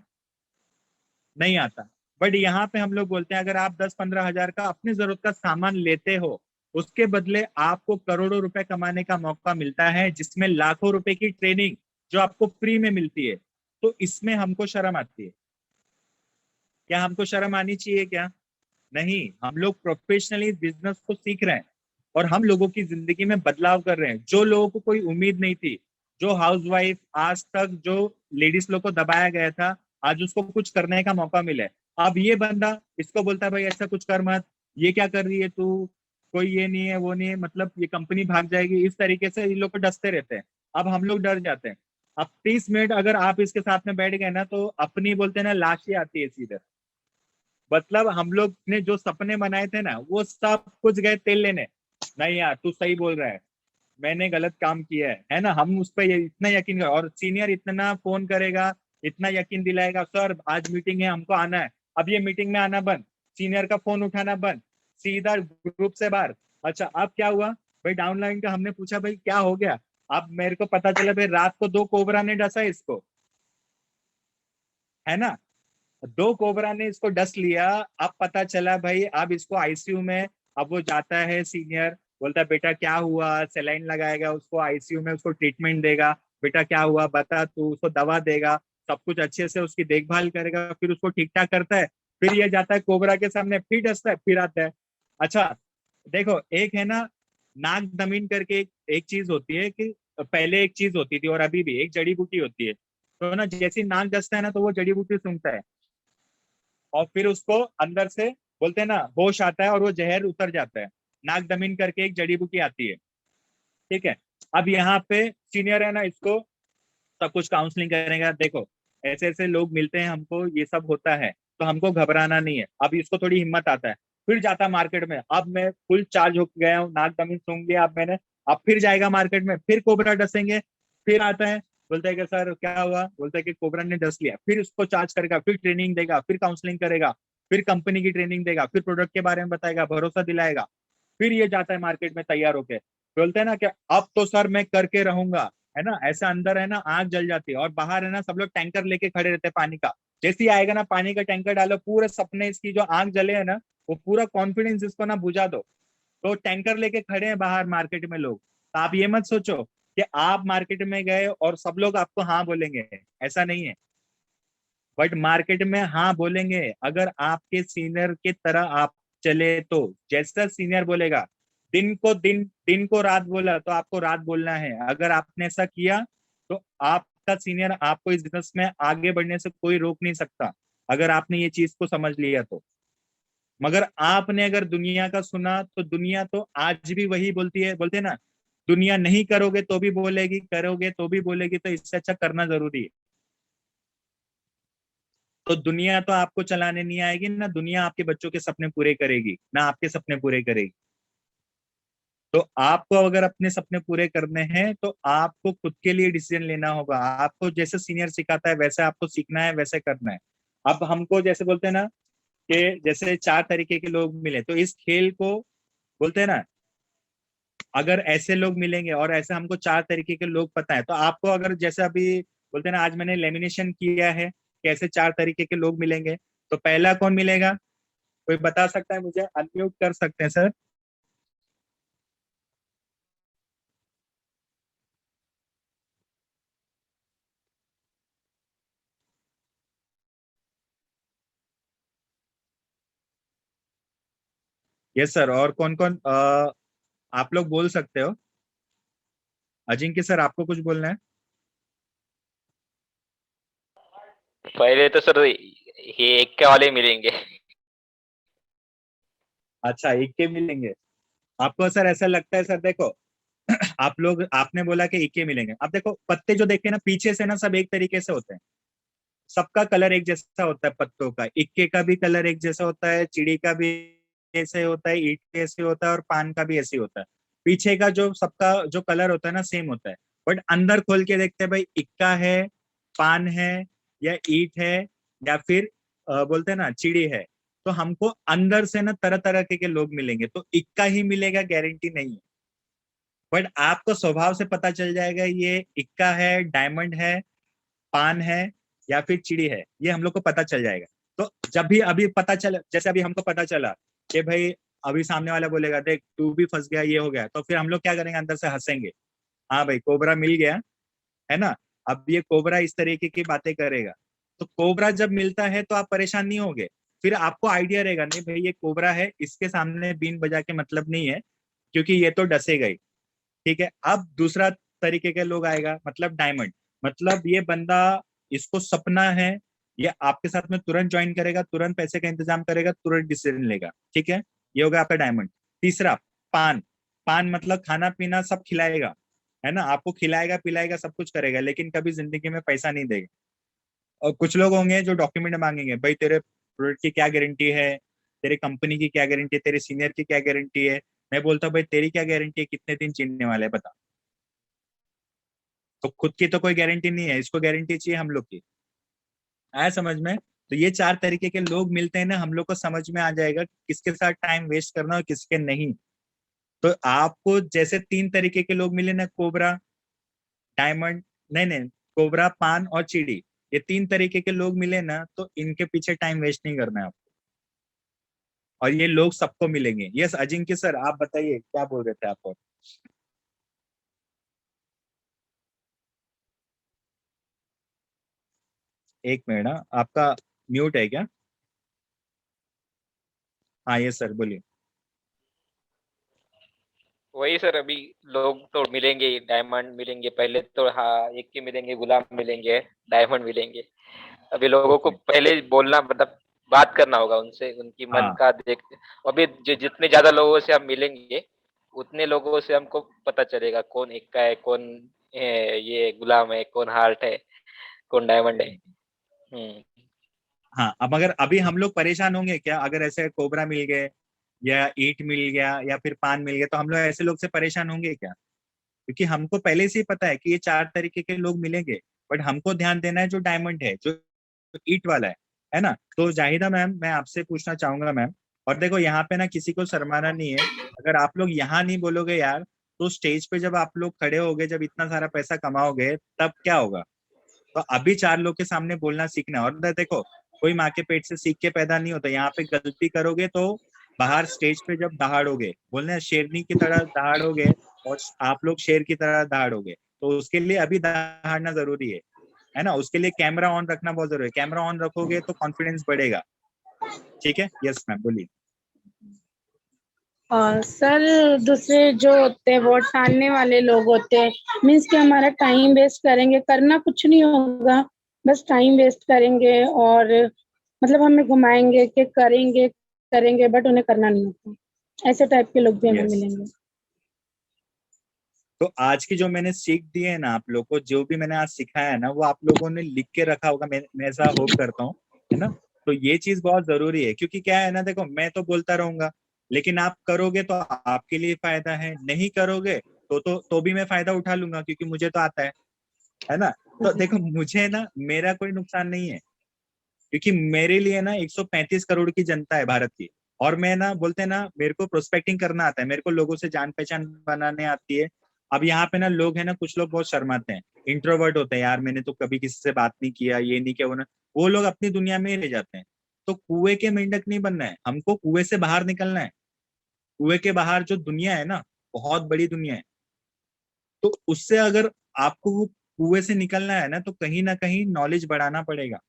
नहीं आता। बट यहाँ पे हम लोग बोलते हैं अगर आप 10-15 हजार का अपनी जरूरत का सामान लेते हो, उसके बदले आपको करोड़ों रुपए कमाने का मौका मिलता है, जिसमें लाखों रुपए की ट्रेनिंग जो आपको फ्री में मिलती है। तो इसमें हमको शर्म आती है क्या? हमको शर्म आनी चाहिए क्या? नहीं, हम लोग प्रोफेशनली बिजनेस को सीख रहे हैं और हम लोगों की जिंदगी में बदलाव कर रहे हैं। जो लोगों को कोई उम्मीद नहीं थी, जो हाउसवाइफ आज तक जो लेडीज लोग को दबाया गया था, आज उसको कुछ करने का मौका मिला है। अब ये बंदा इसको बोलता है भाई ऐसा कुछ कर मत, ये क्या कर रही है तू, कोई ये नहीं है वो नहीं है, मतलब ये कंपनी भाग जाएगी, इस तरीके से इन लोग को डसते रहते हैं। अब हम लोग डर जाते हैं। अब 30 मिनट अगर आप इसके साथ में बैठ गए ना तो अपनी बोलते हैं ना लाश ही आती है सीधे। मतलब हम लोग ने जो सपने बनाए थे ना वो सब कुछ गए तेल लेने। नहीं यार तू सही बोल रहा है, मैंने गलत काम किया है ना। हम उस पर इतना यकीन कर, और सीनियर इतना फोन करेगा, इतना यकीन दिलाएगा, सर आज मीटिंग है हमको आना है। अब ये मीटिंग में आना बंद, सीनियर का फोन उठाना बंद, सीधा ग्रुप से बाहर। अच्छा अब क्या हुआ भाई? डाउनलाइन का हमने पूछा भाई क्या हो गया? अब मेरे को पता चला भाई रात को 2 कोबरा ने डसा इसको, है ना। 2 कोबरा ने इसको डस लिया। अब पता चला भाई अब इसको आईसीयू में, अब वो जाता है सीनियर, बोलता है बेटा क्या हुआ, सेलाइन लगाएगा उसको आईसीयू में, उसको ट्रीटमेंट देगा, बेटा क्या हुआ बता तू, उसको दवा देगा, सब कुछ अच्छे से उसकी देखभाल करेगा, फिर उसको ठीक ठाक करता है। फिर ये जाता है कोबरा के सामने, फिर डसता है, फिर आता है। अच्छा देखो एक है ना नाग दमीन करके एक चीज होती है कि पहले एक चीज होती थी और अभी भी एक जड़ी बूटी होती है। तो ना जैसे ही नाक डसता है ना तो वो जड़ी बूटी सूंघता है और फिर उसको अंदर से बोलते हैं ना होश आता है और वो जहर उतर जाता है। नाक दमीन करके एक जड़ी बूटी आती है, ठीक है। अब यहाँ पे सीनियर है ना, इसको सब कुछ काउंसलिंग करेगा, देखो ऐसे ऐसे लोग मिलते हैं हमको, ये सब होता है तो हमको घबराना नहीं है। अब इसको थोड़ी हिम्मत आता है, फिर जाता है मार्केट में, अब मैं फुल चार्ज हो गया हूँ, नाक दमीन सूंघ लिया अब मैंने। अब फिर जाएगा मार्केट में, फिर कोबरा डसेंगे, फिर आता है, बोलता है कि सर क्या हुआ, बोलता है कि कोबरा ने डस लिया, फिर उसको चार्ज करेगा, फिर ट्रेनिंग देगा, फिर काउंसलिंग करेगा, फिर कंपनी की ट्रेनिंग देगा, फिर प्रोडक्ट के बारे में बताएगा, भरोसा दिलाएगा, फिर ये जाता है मार्केट में तैयार होके, बोलते हैं ना कि अब तो सर मैं करके रहूंगा, है ना। ऐसा अंदर है ना आग जल जाती है और बाहर है ना सब लोग टैंकर लेके खड़े रहते हैं पानी का। जैसे ही आएगा ना पानी का टैंकर डालो, पूरे सपने इसकी जो आग जले है ना, वो पूरा कॉन्फिडेंस इसको ना बुझा दो। तो टैंकर लेके खड़े हैं बाहर मार्केट में लोग, तो आप ये मत सोचो कि आप मार्केट में गए और सब लोग आपको हाँ बोलेंगे, ऐसा नहीं है। बट मार्केट में हाँ बोलेंगे अगर आपके सीनियर की तरह आप चले तो। जैसा सीनियर बोलेगा, दिन को दिन, दिन को रात बोला तो आपको रात बोलना है। अगर आपने ऐसा किया तो आपका सीनियर आपको इस बिजनेस में आगे बढ़ने से कोई रोक नहीं सकता, अगर आपने ये चीज को समझ लिया तो। मगर आपने अगर दुनिया का सुना तो दुनिया तो आज भी वही बोलती है, बोलते हैं ना दुनिया नहीं करोगे तो भी बोलेगी, करोगे तो भी बोलेगी, तो इससे अच्छा करना जरूरी है। तो दुनिया तो आपको चलाने नहीं आएगी ना, दुनिया आपके बच्चों के सपने पूरे करेगी ना आपके सपने पूरे करेगी। तो आपको अगर अपने सपने पूरे करने हैं तो आपको खुद के लिए डिसीजन लेना होगा। आपको जैसे सीनियर सिखाता है वैसे आपको सीखना है, वैसे करना है। अब हमको जैसे बोलते हैं ना कि जैसे 4 तरीके के लोग मिले, तो इस खेल को बोलते हैं ना, अगर ऐसे लोग मिलेंगे और ऐसे हमको 4 तरीके के लोग पता है, तो आपको अगर जैसे अभी बोलते हैं ना, आज मैंने लेमिनेशन किया है कि ऐसे 4 तरीके के लोग मिलेंगे, तो पहला कौन मिलेगा? कोई बता सकता है मुझे? अनम्यूट कर सकते हैं सर? Yes sir. और कौन कौन आप लोग बोल सकते हो? अजिंक्य सर, आपको कुछ बोलना है? पहले तो सर ये इक्के वाले मिलेंगे। अच्छा, इक्के मिलेंगे आपको सर? ऐसा लगता है सर? देखो आप लोग, आपने बोला कि इक्के मिलेंगे। अब देखो पत्ते जो देखे ना पीछे से ना, सब एक तरीके से होते हैं, सबका कलर एक जैसा होता है पत्तों का। इक्के का भी कलर एक जैसा होता है, चिड़ी का भी ऐसे होता है, ईट के ऐसे होता है, और पान का भी ऐसे होता है। पीछे का जो सबका जो कलर होता है ना, सेम होता है। बट अंदर खोल के देखते हैं भाई, इक्का है, पान है, या ईट है, या फिर बोलते हैं ना चिड़ी है। तो हमको अंदर से ना तरह तरह के लोग मिलेंगे, तो इक्का ही मिलेगा गारंटी नहीं है। बट आपको स्वभाव से पता चल जाएगा ये इक्का है, डायमंड है, पान है, या फिर चिड़ी है, ये हम लोग को पता चल जाएगा। तो जब भी अभी पता चला, जैसे अभी हमको पता चला कि भाई अभी सामने वाला बोलेगा देख तू भी फंस गया, ये हो गया, तो फिर हम लोग क्या करेंगे? अंदर से हंसेंगे, हाँ भाई कोबरा मिल गया, है ना। अब ये कोबरा इस तरीके की बातें करेगा, तो कोबरा जब मिलता है तो आप परेशान नहीं होगे। फिर आपको आइडिया रहेगा, नहीं भाई ये कोबरा है, इसके सामने बीन बजा के मतलब नहीं है, क्योंकि ये तो डसेगा ही। ठीक है। अब दूसरा तरीके के लोग आएगा, मतलब डायमंड, मतलब ये बंदा, इसको सपना है, ये आपके साथ में तुरंत ज्वाइन करेगा, तुरंत पैसे का इंतजाम करेगा, तुरंत डिसीजन लेगा। ठीक है, ये हो गया आपका डायमंड। तीसरा पान। पान मतलब खाना पीना सब खिलाएगा, है ना, आपको खिलाएगा पिलाएगा सब कुछ करेगा, लेकिन कभी जिंदगी में पैसा नहीं देगा। और कुछ लोग होंगे जो डॉक्यूमेंट मांगेंगे, भाई तेरे प्रोडक्ट की क्या गारंटी है, तेरे कंपनी की क्या गारंटी है, तेरे सीनियर की क्या गारंटी है। मैं बोलता हूँ भाई तेरी क्या गारंटी है, कितने दिन चीनने वाले है बता। तो खुद की तो कोई गारंटी नहीं है, इसको गारंटी चाहिए हम लोग की। आया समझ में? तो ये 4 तरीके के लोग मिलते हैं ना, हम लोग को समझ में आ जाएगा कि किसके साथ टाइम वेस्ट करना और किसके नहीं। तो आपको जैसे 3 तरीके के लोग मिले ना, कोबरा, डायमंड, नहीं नहीं, कोबरा, पान और चिड़ी, ये 3 तरीके के लोग मिले ना, तो इनके पीछे टाइम वेस्ट नहीं करना है आपको। और ये लोग सबको मिलेंगे। यस अजिंक्य सर, आप बताइए क्या बोल रहे थे आप? और एक मिनट, आपका म्यूट है क्या? हाँ यस सर, बोलिए। वही सर, अभी लोग तो मिलेंगे, डायमंड मिलेंगे पहले तो, हाँ एक के मिलेंगे, गुलाम मिलेंगे, डायमंड मिलेंगे। अभी लोगों को ओके। पहले ही बोलना, मतलब बात करना होगा उनसे, उनकी मन हाँ का देख। अभी जितने ज्यादा लोगों से हम मिलेंगे, उतने लोगों से हमको पता चलेगा कौन इक्का है, कौन ये गुलाम है, कौन हार्ट है, कौन डायमंड है। हम्म। हाँ। अब अगर अभी हम लोग परेशान होंगे क्या, अगर ऐसे कोबरा मिल गए, या ईट मिल गया, या फिर पान मिल गया, तो हम लोग ऐसे लोग से परेशान होंगे क्या? क्योंकि हमको पहले से ही पता है कि ये 4 तरीके के लोग मिलेंगे। बट हमको ध्यान देना है जो डायमंड है, जो ईट वाला है ना। तो जाहिदा मैम, मैं आपसे पूछना चाहूंगा मैम, और देखो यहाँ पे ना किसी को शर्माना नहीं है। अगर आप लोग यहाँ नहीं बोलोगे यार, तो स्टेज पे जब आप लोग खड़े होगे, जब इतना सारा पैसा कमाओगे, तब क्या होगा? तो अभी 4 लोग के सामने बोलना सीखना है। और देखो, कोई माँ के पेट से सीख के पैदा नहीं होता। यहाँ पे गलती करोगे तो बाहर स्टेज पे जब दहाड़ोगे, बोलना है शेरनी की तरह दहाड़ोगे, और आप लोग शेर की तरह दहाड़ोगे, तो उसके लिए अभी दहाड़ना जरूरी है ना। उसके लिए कैमरा ऑन रखना बहुत जरूरी है। कैमरा ऑन रखोगे तो कॉन्फिडेंस बढ़ेगा। ठीक है, यस मैम बोलिए। और सर, दूसरे जो होते हैं वोट टालने वाले लोग होते हैं, मीन्स कि हमारा टाइम वेस्ट करेंगे, करना कुछ नहीं होगा, बस टाइम वेस्ट करेंगे, और मतलब हमें घुमाएंगे कि करेंगे करेंगे, बट उन्हें करना नहीं होता। ऐसे टाइप के लोग भी हमें यस। मिलेंगे। तो आज की जो मैंने सीख दी है ना आप लोग को, जो भी मैंने आज सिखाया है ना, वो आप लोगों ने लिख के रखा होगा, मैं ऐसा होप करता हूँ, है ना। तो ये चीज बहुत जरूरी है, क्योंकि क्या है ना, देखो मैं तो बोलता रहूंगा, लेकिन आप करोगे तो आपके लिए फायदा है, नहीं करोगे तो भी मैं फायदा उठा लूंगा, क्योंकि मुझे तो आता है ना। तो देखो मुझे ना, मेरा कोई नुकसान नहीं है, क्योंकि मेरे लिए ना 135 करोड़ की जनता है भारत की, और मैं ना बोलते हैं ना मेरे को प्रोस्पेक्टिंग करना आता है, मेरे को लोगों से जान पहचान बनाने आती है। अब यहाँ पे ना लोग है ना, कुछ लोग बहुत शर्माते हैं, इंट्रोवर्ट होते हैं, यार मैंने तो कभी किसी से बात नहीं किया, ये नहीं किया, वो लोग अपनी दुनिया में ही रह जाते हैं। तो कुएं के मेंढक नहीं बनना है, हमको कुएं से बाहर निकलना है। कुएं के बाहर जो दुनिया है ना, बहुत बड़ी दुनिया है। तो उससे अगर आपको वो कुएं से निकलना है ना, तो कहीं ना कहीं नॉलेज बढ़ाना पड़ेगा।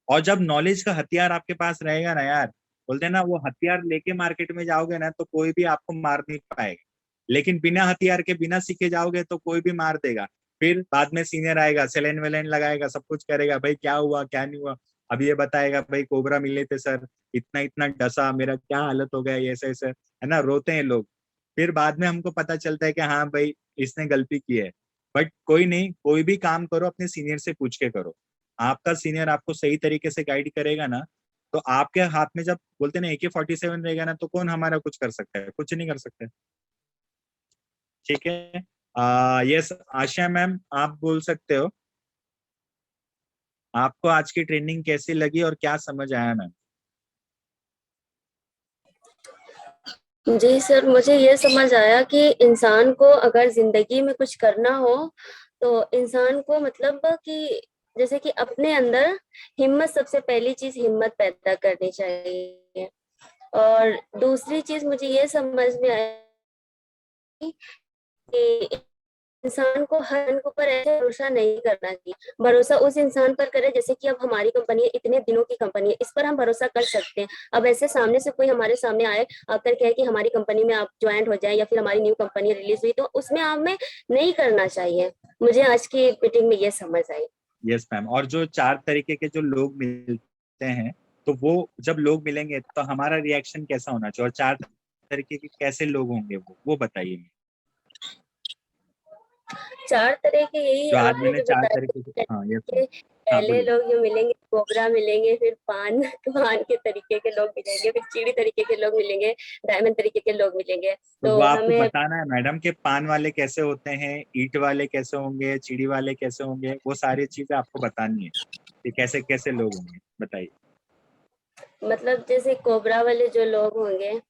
और जब नॉलेज का हथियार आपके पास रहेगा ना यार, बोलते हैं ना, वो हथियार लेके मार्केट में जाओगे ना तो कोई भी आपको मार नहीं पाएगा। लेकिन बिना हथियार के, बिना सीखे जाओगे तो कोई भी मार देगा। फिर बाद में सीनियर आएगा, सेलेन वेलेन लगाएगा, सब कुछ करेगा, भाई क्या हुआ क्या नहीं हुआ। अब ये बताएगा, भाई कोबरा मिले थे सर, इतना इतना डसा, मेरा क्या हालत हो गया, ये ऐसे ऐसे, है ना, रोते हैं लोग। फिर बाद में हमको पता चलता है कि हाँ भाई इसने गलती की है। बट कोई नहीं, कोई भी काम करो अपने सीनियर से पूछ के करो। आपका सीनियर आपको सही तरीके से गाइड करेगा ना, तो आपके हाथ में जब बोलते ना AK-47 रहेगा ना, तो कौन हमारा कुछ कर सकता है? कुछ नहीं कर सकता है। ठीक है। यस आशा मैम, आप बोल सकते हो। आपको आज की ट्रेनिंग कैसी लगी और क्या समझ आया मैम? जी सर, मुझे ये समझ आया कि इंसान को अगर जिंदगी में कुछ करना हो तो इंसान को मतलब कि जैसे कि अपने अंदर हिम्मत, सबसे पहली चीज हिम्मत पैदा करनी चाहिए। और दूसरी चीज मुझे ये समझ में आई कि इंसान को हर इंसान के ऊपर ऐसे भरोसा नहीं करना चाहिए। भरोसा उस इंसान पर करे, जैसे कि अब हमारी कंपनी है, इतने दिनों की कंपनी है, इस पर हम भरोसा कर सकते हैं। अब ऐसे सामने से कोई हमारे सामने आए आकर कहे कि हमारी कंपनी में आप ज्वाइन हो जाए, या फिर हमारी न्यू कंपनी रिलीज हुई, तो उसमें हमें नहीं करना चाहिए। मुझे आज की मीटिंग में ये समझ आई। Yes ma'am. और जो 4 तरीके के जो लोग मिलते हैं, तो वो जब लोग मिलेंगे तो हमारा रिएक्शन कैसा होना चाहिए, और 4 तरीके के कैसे लोग होंगे वो बताइए। 4 तरह के यही जो आज आपने मैंने जो 4 बताया तरीके के, हाँ यस मैम, कि हाँ पहले बोलिए। लोग जो मिलेंगे कोबरा मिलेंगे, फिर पान पान के तरीके के लोग मिलेंगे, फिर चीड़ी तरीके के लोग मिलेंगे, डायमंड तरीके के लोग मिलेंगे। तो तो वो आपको हमें बताना है मैडम कि पान वाले कैसे होते हैं, ईंट वाले कैसे होंगे, चिड़ी वाले कैसे होंगे, वो सारी चीजें आपको बतानी है कि कैसे कैसे लोग होंगे, बताइए। मतलब जैसे कोबरा वाले जो लोग होंगे,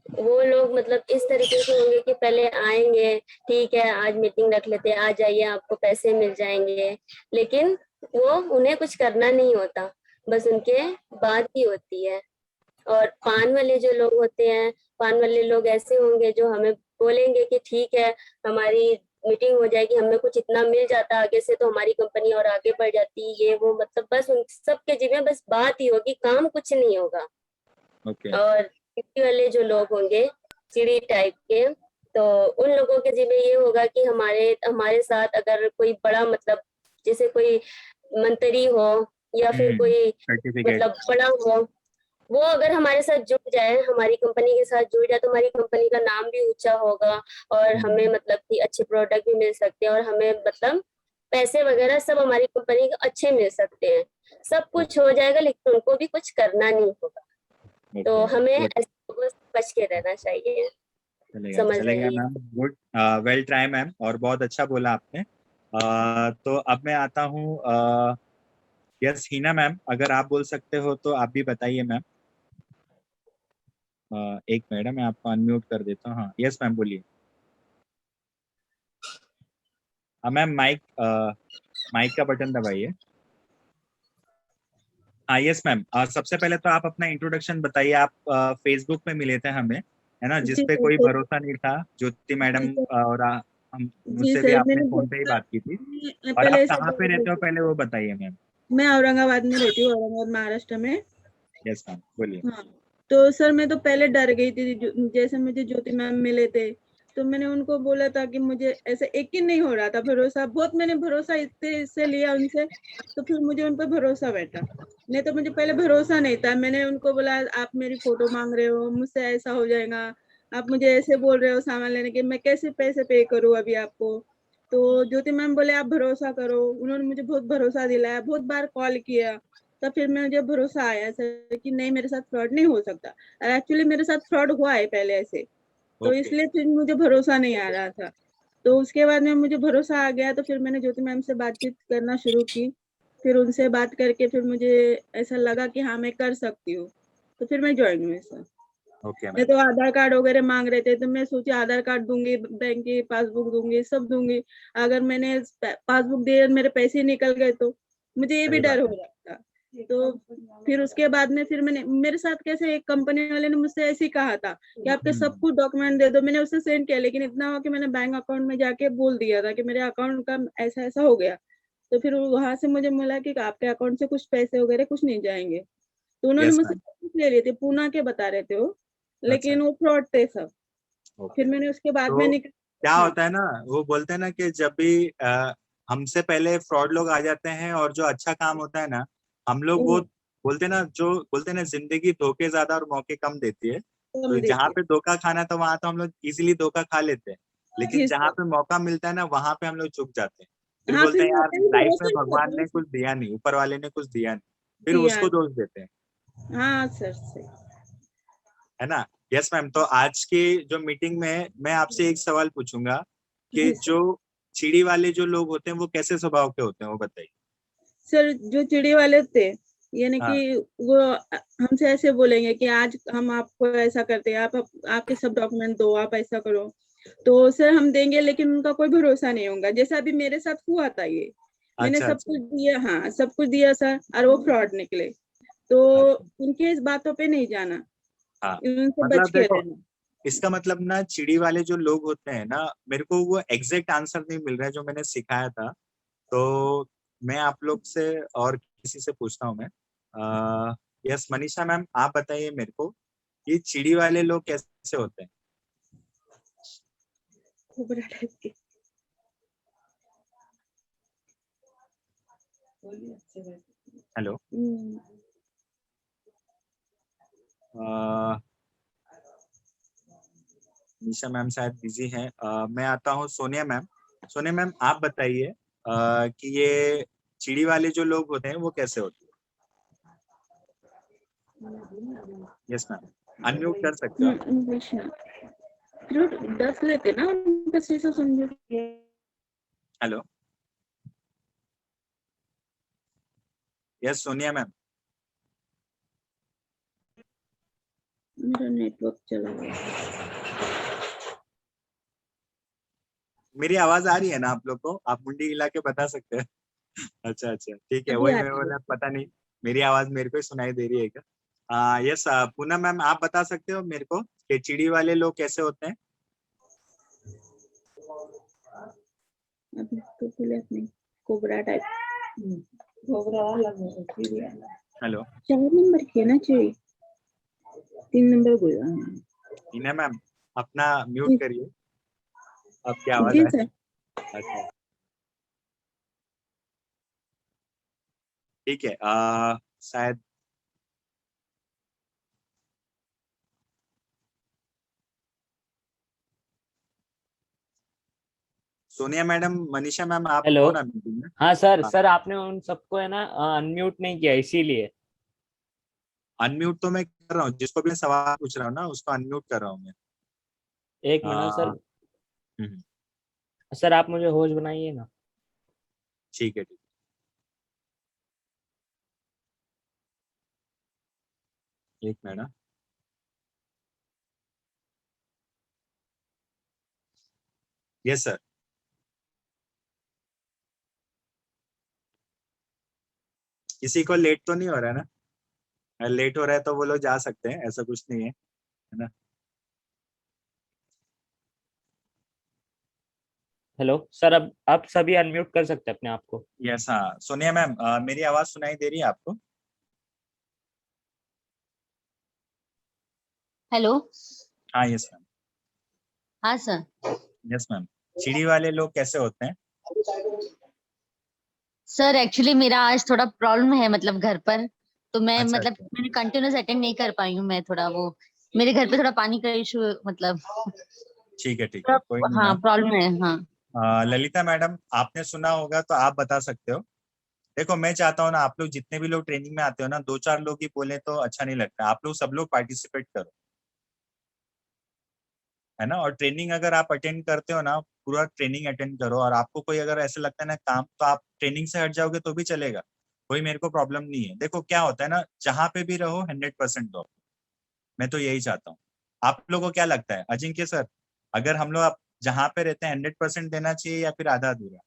वो लोग मतलब इस तरीके से होंगे कि पहले आएंगे, ठीक है आज मीटिंग रख लेते हैं, आ जाइए आपको पैसे मिल जाएंगे, लेकिन वो उन्हें कुछ करना नहीं होता, बस उनके बात ही होती है। और पान वाले जो लोग होते हैं, पान वाले लोग ऐसे होंगे जो हमें बोलेंगे कि ठीक है हमारी मीटिंग हो जाएगी, हमें कुछ इतना मिल जाता आगे से तो हमारी कंपनी और आगे बढ़ जाती, ये वो, मतलब बस उन सबके जीवन बस बात ही होगी, काम कुछ नहीं होगा। ओके। और चिड़ी वाले जो लोग होंगे, चिड़ी टाइप के, तो उन लोगों के जीवन ये होगा कि हमारे हमारे साथ अगर कोई बड़ा मतलब जैसे कोई मंत्री हो या फिर कोई सर्टिफिकेट। मतलब बड़ा हो, वो अगर हमारे साथ जुड़ जाए, हमारी कंपनी के साथ जुड़ जाए, तो हमारी कंपनी का नाम भी ऊंचा होगा और हमें मतलब कि अच्छे प्रोडक्ट भी मिल सकते हैं और हमें मतलब पैसे वगैरह सब हमारी कंपनी के अच्छे मिल सकते हैं। सब कुछ हो जाएगा लेकिन उनको भी कुछ करना नहीं होगा। तो हमें ऐसे लोगों से बच के रहना चाहिए। चलेगा समझ चलेगा आइए। Ma'am, good, well try ma'am, और बहुत अच्छा बोला आपने। तो अब मैं आता हूँ, यस हिना मैम, अगर आप बोल सकते हो तो आप भी बताइए मैम। एक मिनट, मैं आपको अनम्यूट कर देता हूँ। हाँ यस मैम बोलिए। मैम माइक माइक का बटन दबाइए। हाँ यस मैम, सबसे पहले तो आप अपना इंट्रोडक्शन बताइए। आप फेसबुक पे मिले थे हमें, है ना, जिस जी पे सर, कोई भरोसा नहीं था, ज्योति मैडम, जी सर, और हम जी मुझसे भी सर, आपने फोन पे ही बात की थी। मैं और आप पहले ऐसे कहाँ पे रहते हो पहले वो बताइए मैम। मैं औरंगाबाद में रहती हूँ, औरंगाबाद महाराष्ट्र में। यस मैम बोलिए। हाँ, तो सर मैं तो पहले डर गई थी, जैसे मुझे ज्योति मैम मिले थे तो मैंने उनको बोला था कि मुझे ऐसे यकीन नहीं हो रहा था, भरोसा बहुत, मैंने भरोसा इससे लिया उनसे, तो फिर मुझे उन पर भरोसा बैठा। नहीं तो मुझे पहले भरोसा नहीं था। मैंने उनको बोला आप मेरी फोटो मांग रहे हो, मुझसे ऐसा हो जाएगा, आप मुझे ऐसे बोल रहे हो सामान लेने के, मैं कैसे पैसे पे करूँ अभी आपको। तो ज्योति मैम बोले आप भरोसा करो। उन्होंने मुझे बहुत भरोसा दिलाया, बहुत बार कॉल किया, तब फिर मुझे भरोसा आया सर कि नहीं मेरे साथ फ्रॉड नहीं हो सकता। और एक्चुअली मेरे साथ फ्रॉड हुआ है पहले ऐसे, तो ओके। इसलिए फिर मुझे भरोसा नहीं आ रहा था। तो उसके बाद में मुझे भरोसा आ गया, तो फिर मैंने ज्योति मैम से बातचीत करना शुरू की। फिर उनसे बात करके फिर मुझे ऐसा लगा कि हाँ मैं कर सकती हूँ, तो फिर मैं ज्वाइन हुई सर। ओके मैं मैम। तो आधार कार्ड वगैरह मांग रहे थे, तो मैं सोची आधार कार्ड दूंगी, बैंक की पासबुक दूंगी, सब दूंगी। अगर मैंने पासबुक दिए मेरे पैसे निकल गए तो मुझे ये भी सही डर बात हो रहा था। तो फिर उसके बाद में फिर मैंने, मेरे साथ कैसे एक कंपनी वाले ने मुझसे ऐसे ही कहा था कि आपके सब कुछ डॉक्यूमेंट दे दो। मैंने उसे सेंड किया, लेकिन इतना हुआ कि मैंने बैंक अकाउंट में जाके बोल दिया था कि मेरे अकाउंट का ऐसा ऐसा हो गया। तो फिर वहां से मुझे मिला कि आपके अकाउंट से कुछ पैसे वगैरह कुछ नहीं जाएंगे। तो उन्होंने यस मुझसे मैम। कुछ ले लिए थे, पूना के बता रहे थे वो, अच्छा। लेकिन वो फ्रॉड थे सब। ओके। फिर मैंने उसके बाद में तो निकल। क्या हाँ। होता है ना, वो बोलते हैं ना कि जब भी हमसे पहले फ्रॉड लोग आ जाते हैं और जो अच्छा काम होता है ना, हम लोग वो बोलते हैं ना, जो बोलते हैं ना, जिंदगी धोखे ज्यादा और मौके कम देती है। तो कम जहाँ देती पे धोखा खाना तो वहां तो हम लोग इजीली धोखा खा लेते हैं, है लेकिन जी जहाँ सर। पे मौका मिलता है ना, वहां पे हम लोग चुक जाते हैं। फिर हाँ, बोलते फिर हैं यार, होता है लाइफ में भरोसा नहीं भगवान करते ने ना कुछ दिया नहीं, ऊपर वाले ने कुछ दिया नहीं, फिर दिया। उसको दोष देते हैं। हाँ सर सही। है ना। Yes ma'am. तो आज की जो मीटिंग में मैं आपसे एक सवाल पूछूंगा कि जी सर। जो चिड़ी वाले जो लोग होते हैं वो कैसे स्वभाव के होते हैं, वो बताइए। सर जो चिड़ी वाले थे, यानी हाँ। कि वो हमसे ऐसे बोलेंगे कि आज हम आपको ऐसा करते हैं, आपके सब डॉक्यूमेंट दो, आप ऐसा करो। तो सर हम देंगे, लेकिन उनका कोई भरोसा नहीं होगा। जैसा अभी मेरे साथ हुआ था ये, मैंने अच्छा सब अच्छा कुछ दिया, हाँ सब कुछ दिया सर, और वो फ्रॉड निकले। तो अच्छा। उनके इस बातों पे नहीं जाना, हाँ, उनसे बच मतलब के देखो, रहना। इसका मतलब ना, चिड़ी वाले जो लोग होते हैं ना, मेरे को वो एग्जैक्ट आंसर नहीं मिल रहा है जो मैंने सिखाया था। तो मैं आप लोग से और किसी से पूछता हूँ मैं। यस मनीषा मैम, आप बताइए मेरे को, ये चिड़ी वाले लोग कैसे होते हैं। कोबरा टाइप के। हेलो। हम्म। निशा मैम शायद बिजी हैं। मैं आता हूँ सोनिया मैम। सोनिया मैम, आप बताइए कि ये चिड़ी वाले जो लोग होते हैं वो कैसे होते हैं। यस मैम, अनम्यूट कर सकते हो आप। इंग्लिश में फिर 10 लेते ना, 10 से समझो। हेलो। Yes Sonia ma'am. मेरा नेटवर्क चला गया। मेरी आवाज आ रही है ना आप लोग को, आप मुंडी हिला के बता सकते हैं। अच्छा अच्छा, ठीक है, अभी वही आ मैं रही है। बोला, पता नहीं मेरी आवाज मेरे को ही सुनाई दे रही है क्या। यस पूनम मैम, आप बता सकते हो मेरे को कि चिड़ी वाले लोग कैसे होते हैं। अभी तो खुले नहीं, कोबरा टाइप। कोबरा वाला है, चिड़ी वाला। हेलो। 4 नंबर की है ना चिड़ी, 3 नंबर बोला। इन्हें मैम अपना म्यूट करिए, आपकी आवाज जी आ। सर। अच्छा, ठीक है। शायद सोनिया मैडम, मनीषा मैम, आप हेलो। हो ना मीटिंग में। हाँ सर, हाँ, सर आपने उन सबको है ना अनम्यूट नहीं किया इसीलिए। अनम्यूट तो मैं कर रहा हूँ, जिसको भी मैं सवाल पूछ रहा हूँ ना उसको अनम्यूट कर रहा हूँ मैं। एक मिनट आ, सर। हम्म, सर आप मुझे होस्ट बनाइए ना। ठीक है, ठीक। एक मिनट। Yes sir. किसी को लेट तो नहीं हो रहा है ना, लेट हो रहा है तो वो लोग जा सकते हैं, ऐसा कुछ नहीं है ना। हेलो सर, अब आप सभी अनम्यूट कर सकते हैं अपने आप को। यस हाँ, सोनिया मैम, मेरी आवाज सुनाई दे रही है आपको। हेलो। हाँ यस मैम। हाँ सर। यस मैम, चिड़ी वाले लोग कैसे होते हैं। सर एक्चुअली मेरा आज थोड़ा प्रॉब्लम है, मतलब घर पर। तो मैं अच्छा मतलब अच्छा, मैंने कंटिन्यूस अटेंड नहीं कर पाई हूँ। मैं थोड़ा वो, मेरे घर पे थोड़ा पानी का इशू, मतलब ठीक है, कोई नहीं हाँ मैम। प्रॉब्लम है हाँ। ललिता मैडम, आपने सुना होगा तो आप बता सकते हो। देखो, मैं चाहता हूँ ना, आप लोग जितने भी लोग ट्रेनिंग में आते हो ना, 2-4 लोग ही बोले तो अच्छा नहीं लगता, आप लोग सब लोग पार्टिसिपेट करो, है ना। और ट्रेनिंग अगर आप अटेंड करते हो ना, पूरा ट्रेनिंग अटेंड करो, और आपको कोई अगर ऐसा लगता है ना काम, तो आप ट्रेनिंग से हट जाओगे तो भी चलेगा, कोई मेरे को प्रॉब्लम नहीं है। देखो क्या होता है ना, जहां पे भी रहो 100% दो, मैं तो यही चाहता हूँ। आप लोगों को क्या लगता है अजिंक्य सर, अगर हम लोग जहाँ पे रहते हैं 100% देना चाहिए या फिर आधा अधूरा?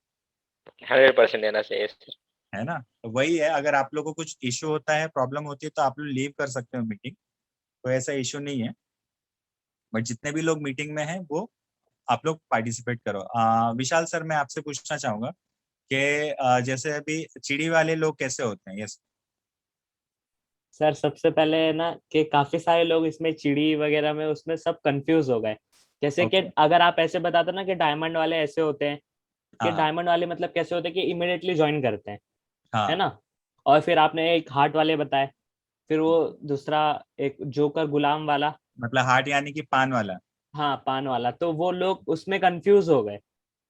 100% देना चाहिए सर। है ना, तो वही है, अगर आप लोगों को कुछ इश्यू होता है, प्रॉब्लम होती है, तो आप लोग लीव कर सकते हो मीटिंग, कोई ऐसा इश्यू नहीं है। बट जितने भी लोग मीटिंग में हैं वो आप लोग पार्टिसिपेट करो। विशाल सर, मैं आपसे पूछना चाहूंगा कि जैसे अभी चिड़ी वाले लोग कैसे होते हैं? यस सर सबसे पहले ना कि काफी सारे लोग इसमें चिड़ी वगैरह में उसमें सब कंफ्यूज हो गए। जैसे कि Okay. अगर आप ऐसे बताते ना कि डायमंड वाले ऐसे होते हैं कि हाँ डायमंड वाले मतलब कैसे होते हैं कि इमिडिएटली ज्वाइन करते हैं, है हाँ, ना। और फिर आपने एक हार्ट वाले बताए, फिर वो दूसरा एक जोकर गुलाम वाला, मतलब हार्ट यानी कि पान वाला। हाँ पान वाला, तो वो लोग उसमें कंफ्यूज हो गए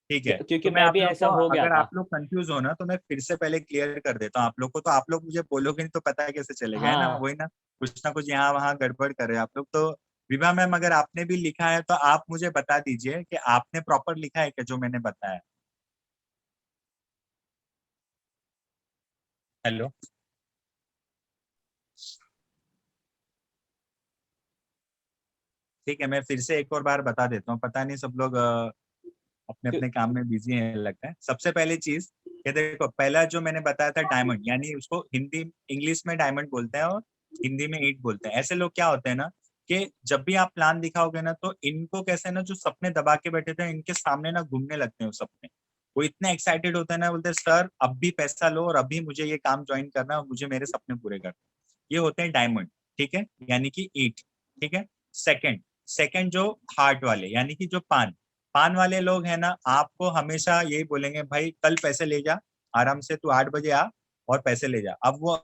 ठीक है, क्योंकि तो मैं मैं आप भी लोग ऐसा को, हो गया अगर था। आप लोग कंफ्यूज हो ना, तो मैं फिर से पहले क्लियर कर देता हूँ आप लोग को, तो आप लोग मुझे बोलोगे नहीं तो पता है कैसे चलेगा, है ना, हाँ वही ना कुछ यहाँ वहाँ गड़बड़ कर रहे हैं आप लोग। तो विभा मैम, अगर आपने भी लिखा है तो आप मुझे बता दीजिए कि आपने प्रॉपर लिखा है क्या जो मैंने बताया। हेलो, ठीक है, मैं फिर से एक और बार बता देता हूँ, पता नहीं सब लोग अपने क्यों- अपने काम में बिजी है लगता है। सबसे पहली चीज ये देखो, पहला जो मैंने बताया था डायमंड, यानी उसको हिंदी इंग्लिश में डायमंड बोलते हैं और हिंदी में ईंट बोलते हैं। ऐसे लोग क्या होते हैं ना कि जब भी आप प्लान दिखाओगे ना, तो इनको कैसे ना, जो सपने दबा के बैठे थे इनके सामने ना घूमने लगते हैं वो सपने। वो इतने एक्साइटेड होते हैं ना, बोलते हैं सर अब भी पैसा लो और अभी मुझे ये काम ज्वाइन करना है और मुझे मेरे सपने पूरे करने हैं। ये होते हैं डायमंड, ठीक है, यानी कि ईंट, ठीक है। सेकंड सेकंड जो हार्ट वाले, यानी कि जो पान पान वाले लोग हैं ना, आपको हमेशा यही बोलेंगे भाई कल पैसे ले जा, आराम से तू 8 बजे आ और पैसे ले जा। अब वो